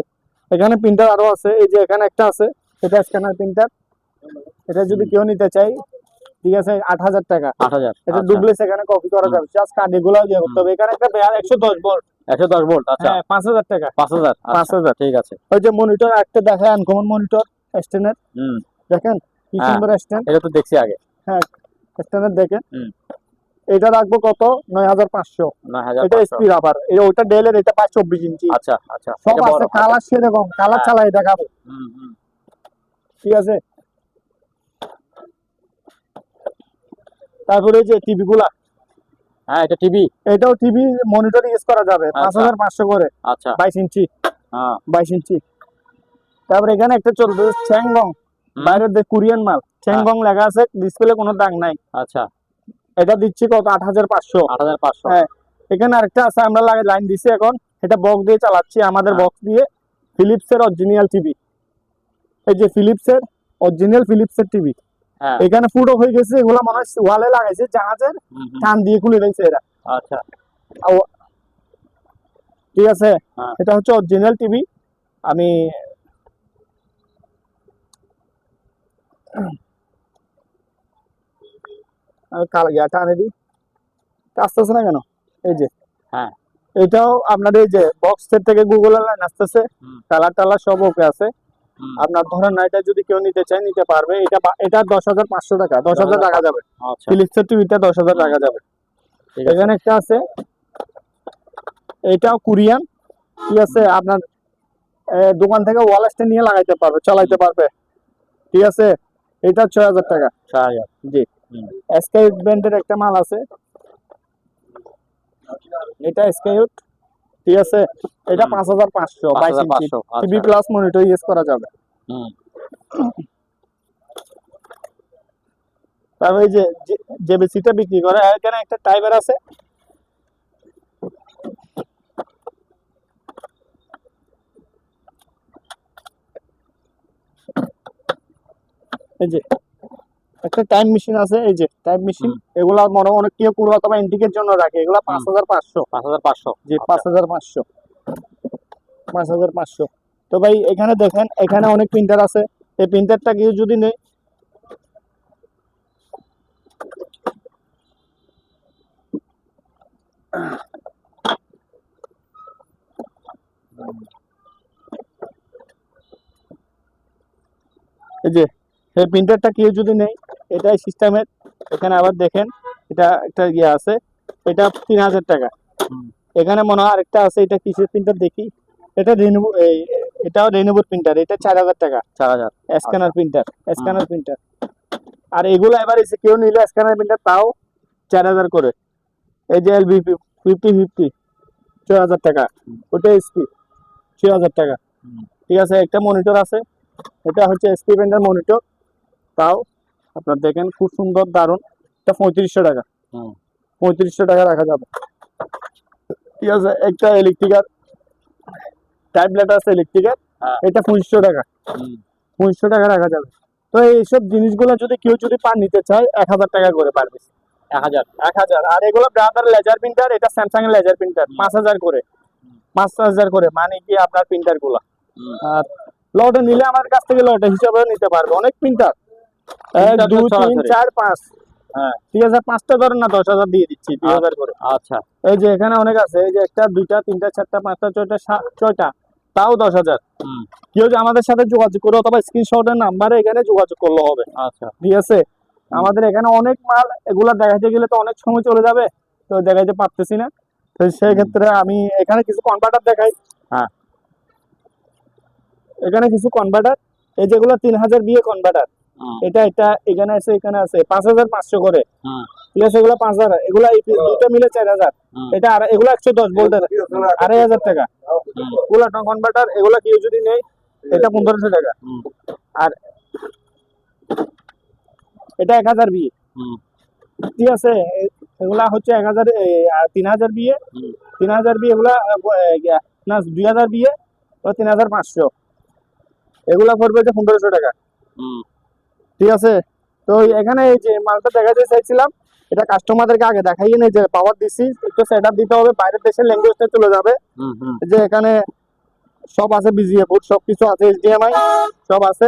এখানে প্রিন্টার আরো আছে, এই যে এখানে একটা আছে, এটা স্ক্যানার প্রিন্টার, এটা যদি কেউ নিতে চাই ঠিক আছে 8,000 টাকা। 8,000 এটা ডুপ্লেক্স এখানে কপি করা যাবে, জাস্ট কার্ড এগুলো দিয়ে করতে হবে। এখানে একটা 110 ভোল্ট, 110 ভোল্ট। আচ্ছা, হ্যাঁ 5,000 টাকা। 5,000। 5,000। ঠিক আছে। ওই যে মনিটর একটা দেখেন, আনকমন মনিটর স্ট্যান্ডার্ড, হুম, দেখেন কি হ্যাঁ, সুন্দর স্ট্যান্ড। এটা তো দেখছি আগে। হ্যাঁ স্ট্যান্ডার্ড দেখেন। হুম, এটা রাখবো কত, 9,500। এটা 9,500। এসপি রাবার, ওটা ডেলের, এটা 24 ইঞ্চি। আচ্ছা আচ্ছা, সব এটা বড়। আছে, কালার সেরকম, কালার হ্যাঁ। চালাই দেখাবো, হুম হুম। ঠিক আছে। তারপরে এই যে টিভি গুলা, হ্যাঁ, এটা টিভি। এটাও টিভি মনিটর ইউজ করা যাবে, আচ্ছা। 5,500 করে। আচ্ছা। 22 ইঞ্চি, হ্যাঁ। 22 ইঞ্চি। তারপরে এখানে একটা চলবে চ্যাংবং, বাইরের কোরিয়ান মাল, চ্যাংবং লেখা আছে, ডিসপ্লে কোনো দাগ নাই। আচ্ছা, এটা দিচ্ছি কত, 8,500। 8,500। হ্যাঁ, এখানে আরেকটা আছে, আমরা লাইন দিছি এখন, এটা বক্স দিয়ে চালাচ্ছি, আমাদের হ্যাঁ। বক্স দিয়ে। ফিলিপসের অরিজিনাল টিভি, এই যে ফিলিপসের অরিজিনাল ফিলিপসের টিভি। হ্যাঁ। এখানে ফুটো হয়ে গেছে, এগুলা মনে হয় ওয়ালে লাগাইছে, জাহাজের হুম, হুম। কান দিয়ে খুলে দিয়েছে এরা। আচ্ছা। ঠিক আছে, হ্যাঁ। এটা হচ্ছে অরিজিনাল টিভি। আমি ইয়াটা আনে দিই, আসতেছে না কেন, এই যে হ্যাঁ। এটাও আপনার এই যে বক্স সেট থেকে গুগলের লাইন আসতেছে, হুম, কালার টালার সব ওকে আছে। হুম। আপনার ধরেন না, এটা যদি কেউ নিতে চায় নিতে পারবে। এটা 10,500 টাকা, 10,000 টাকা যাবে। আচ্ছা, ফিলিপসের টিভিটা 10,000 টাকা যাবে। ঠিক আছে। এখানে একটা আছে, এটাও কোরিয়ান, ঠিক আছে। আপনার দোকান থেকে ওয়াল স্ট্যান্ড নিয়ে লাগাইতে পারবে, চালাইতে পারবে, ঠিক আছে। এটা 6,000 টাকা। 6,000। জি। হুম। স্কাইউট ব্র্যান্ডের একটা মাল আছে, এটা স্কাইউট, ঠিক আছে। এটা 5,500, 22 ইঞ্চি 5,500। টিভি আচ্ছা। প্লাস মনিটর ইউজ করা যাবে। হুম। তারপরে এই যে জেবিসিটা বিক্রি করে, এখানে একটা টাইবার আছে, এই যে একটা টাইম মেশিন আছে, এই যে টাইম মেশিন। এগুলা মনে অনেক কেউ পুরো অথবা এন্টিকের জন্য রাখে, এগুলা 5,500। 5,500। জি 5,500, 5,500। তো ভাই এখানে দেখেন, এখানে অনেক প্রিন্টার আছে, এই প্রিন্টারটা কেউ যদি নেই, এই যে এই প্রিন্টারটা কেউ যদি নেই, এটাই সিস্টেমের। এখানে আবার দেখেন, এটা একটা ইয়ে আছে, এটা 3,000 টাকা। হুম। এখানে মনে হয় আরেকটা আছে, এটা কিসের প্রিন্টার দেখি, এটা রেনুভো, এটাও রেনুভোর প্রিন্টার, এটা 4,000 টাকা। 4,000। Scanner printer, scanner printer. আর এগুলো এবার এসে কেউ নিলে স্ক্যানার প্রিন্টার, তাও 4,000 করে। এই যে এলবিপি 5050, 6,000 টাকা। ওটা এসপি, 6,000 টাকা। হুম। ঠিক আছে, একটা মনিটর আছে, এটা হচ্ছে এসপি ব্র্যান্ডের মনিটর, তাও আপনার দেখেন খুব সুন্দর, দারুণ। এটা 3500 টাকা, হুম। 3500 টাকা রাখা যাবে। ঠিক আছে, একটা ইলেকট্রিকার ট্যাবলেট আছে ইলেকট্রিকার, হ্যাঁ। এটা 2500 টাকা, হুম। 2500 টাকা রাখা যাবে। তো এইসব জিনিসগুলো যদি কেউ নিতে চায় 1,000 টাকা করে পারবে। 1,000। 1,000। আর এগুলো ব্রাদার লেজার প্রিন্টার, এটা স্যামসাং এর লেজার প্রিন্টার, 5,000 করে। 5,000 করে, মানে কি আপনার প্রিন্টার গুলা। হুম। আর লটে নিলে আমার কাছ থেকে লটে হিসাবে নিতে পারবে, অনেক প্রিন্টার, 1 প্রিন্টার 2 3 সরাসরি। 4 5। হ্যাঁ। ঠিক আছে, 5টা ধরেন না, 10,000 দিয়ে দিচ্ছি, 2,000 করে। আচ্ছা। এই যে এখানে অনেক আছে, এই যে 1টা 2টা 3টা 4টা 5টা 6টা 6টা, তাও 10,000। হুম। কেউ যে আমাদের সাথে যোগাযোগ করে অথবা স্ক্রিনশটের নাম্বারে এখানে যোগাযোগ করলে হবে। আচ্ছা। ঠিক আছে, আমাদের এখানে অনেক মাল, এগুলা দেখাইতে গেলে তো অনেক সময় চলে যাবে, তো দেখাইতে পারতেছি না। তো সেই ক্ষেত্রে আমি এখানে কিছু কনভার্টার দেখাই। হ্যাঁ। এখানে কিছু কনভার্টার, এই যেগুলো 3,000 বিয়ে কনভার্টার, হুম। এটা এখানে আছে, এখানে আছে 5,500 করে। হুম। ঠিক আছে, এগুলো 5,000, এগুলা এই দুটো মিলে 4,000। হুম। এটা আর এগুলো 110 ভোল্টের, 2,500 টাকা। হুম। এগুলো কনভার্টার, এগুলো কেউ যদি নেই, এটা 1,500 টাকা। হুম। আর এটা 1,000 বিয়ে। হুম। ঠিক আছে, এগুলা হচ্ছে 1,000, 3,000 বিয়ে, হুম। 3,000 বিয়ে, এগুলা না 2,000 বিয়ে, ও 3,500, এগুলা পড়বে যে 1,500 টাকা। হুম। ঠিক আছে, তো এখানে এই যে মালটা দেখাতে চাইছিলাম, এটা কাস্টমারদেরকে আগে দেখাইয়ে নেই যে পাওয়ার দিছি, একটু সেট আপ দিতে হবে, বাইরের দেশের ল্যাঙ্গুয়েজটা চলে যাবে। হুম। হুম। যে এখানে সব আছে, বিজিএ পোর্ট সবকিছু আছে, এইচডিএমআই সব আছে।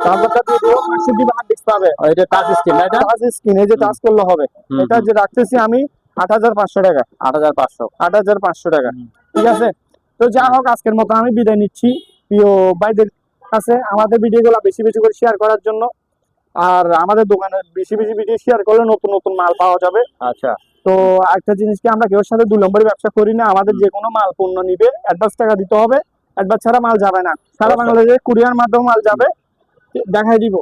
চার্জারটা দিয়ে দিও, 65 হার্ড ডিস্ক পাবে। এটা টাচ স্ক্রিন না? এটা টাচ স্ক্রিন, এই যে টাচ করলে হবে। এটা যে রাখতেছি আমি 8500 টাকা, 8500। 8500 টাকা, ঠিক আছে। তো যা হোক, আজকের মতো আমি বিদায় নিচ্ছি প্রিয় ভাইদের কাছে, আমাদের ভিডিওগুলো বেশি বেশি করে শেয়ার করার জন্য। আর আমাদের দোকানে বেশি বেশি ভিডিও শেয়ার করলে নতুন নতুন মাল পাওয়া যাবে। আচ্ছা, তো একটা জিনিস কি, আমরা কেউ সাথে 2 নম্বরের ব্যবসা করি না। আমাদের যে কোনো মাল পণ্য নিবে অ্যাডভান্স টাকা দিতে হবে, অ্যাডভান্স ছাড়া মাল যাবে না। সারা বাংলাদেশে কুরিয়ার মাধ্যমে মাল যাবে, দেখাই দিব।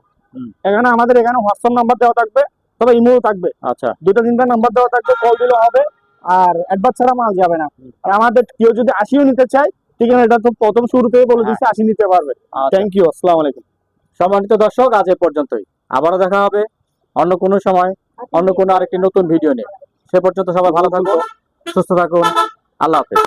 এখানে আমাদের এখানে হোয়াটসঅ্যাপ নাম্বার দেওয়া থাকবে, তবে ইমেও থাকবে। আচ্ছা, 2-3টা নাম্বার দেওয়া থাকবে, কল দিলে হবে। আর অ্যাডভান্স ছাড়া মাল যাবে না। আর আমাদের কেউ যদি 80ও নিতে চায়, ঠিক আছে, এটা তো প্রথম শুরুতেই বলে দিচ্ছি 80 নিতে পারবে। থ্যাংক ইউ, আসসালামু আলাইকুম। সম্মানিত দর্শক, আজ এ পর্যন্তই। আবারও দেখা হবে অন্য কোনো সময়, অন্য কোনো আরেকটি নতুন ভিডিও নিয়ে। সে পর্যন্ত সবাই ভালো থাকুন, সুস্থ থাকুন। আল্লাহ হাফেজ।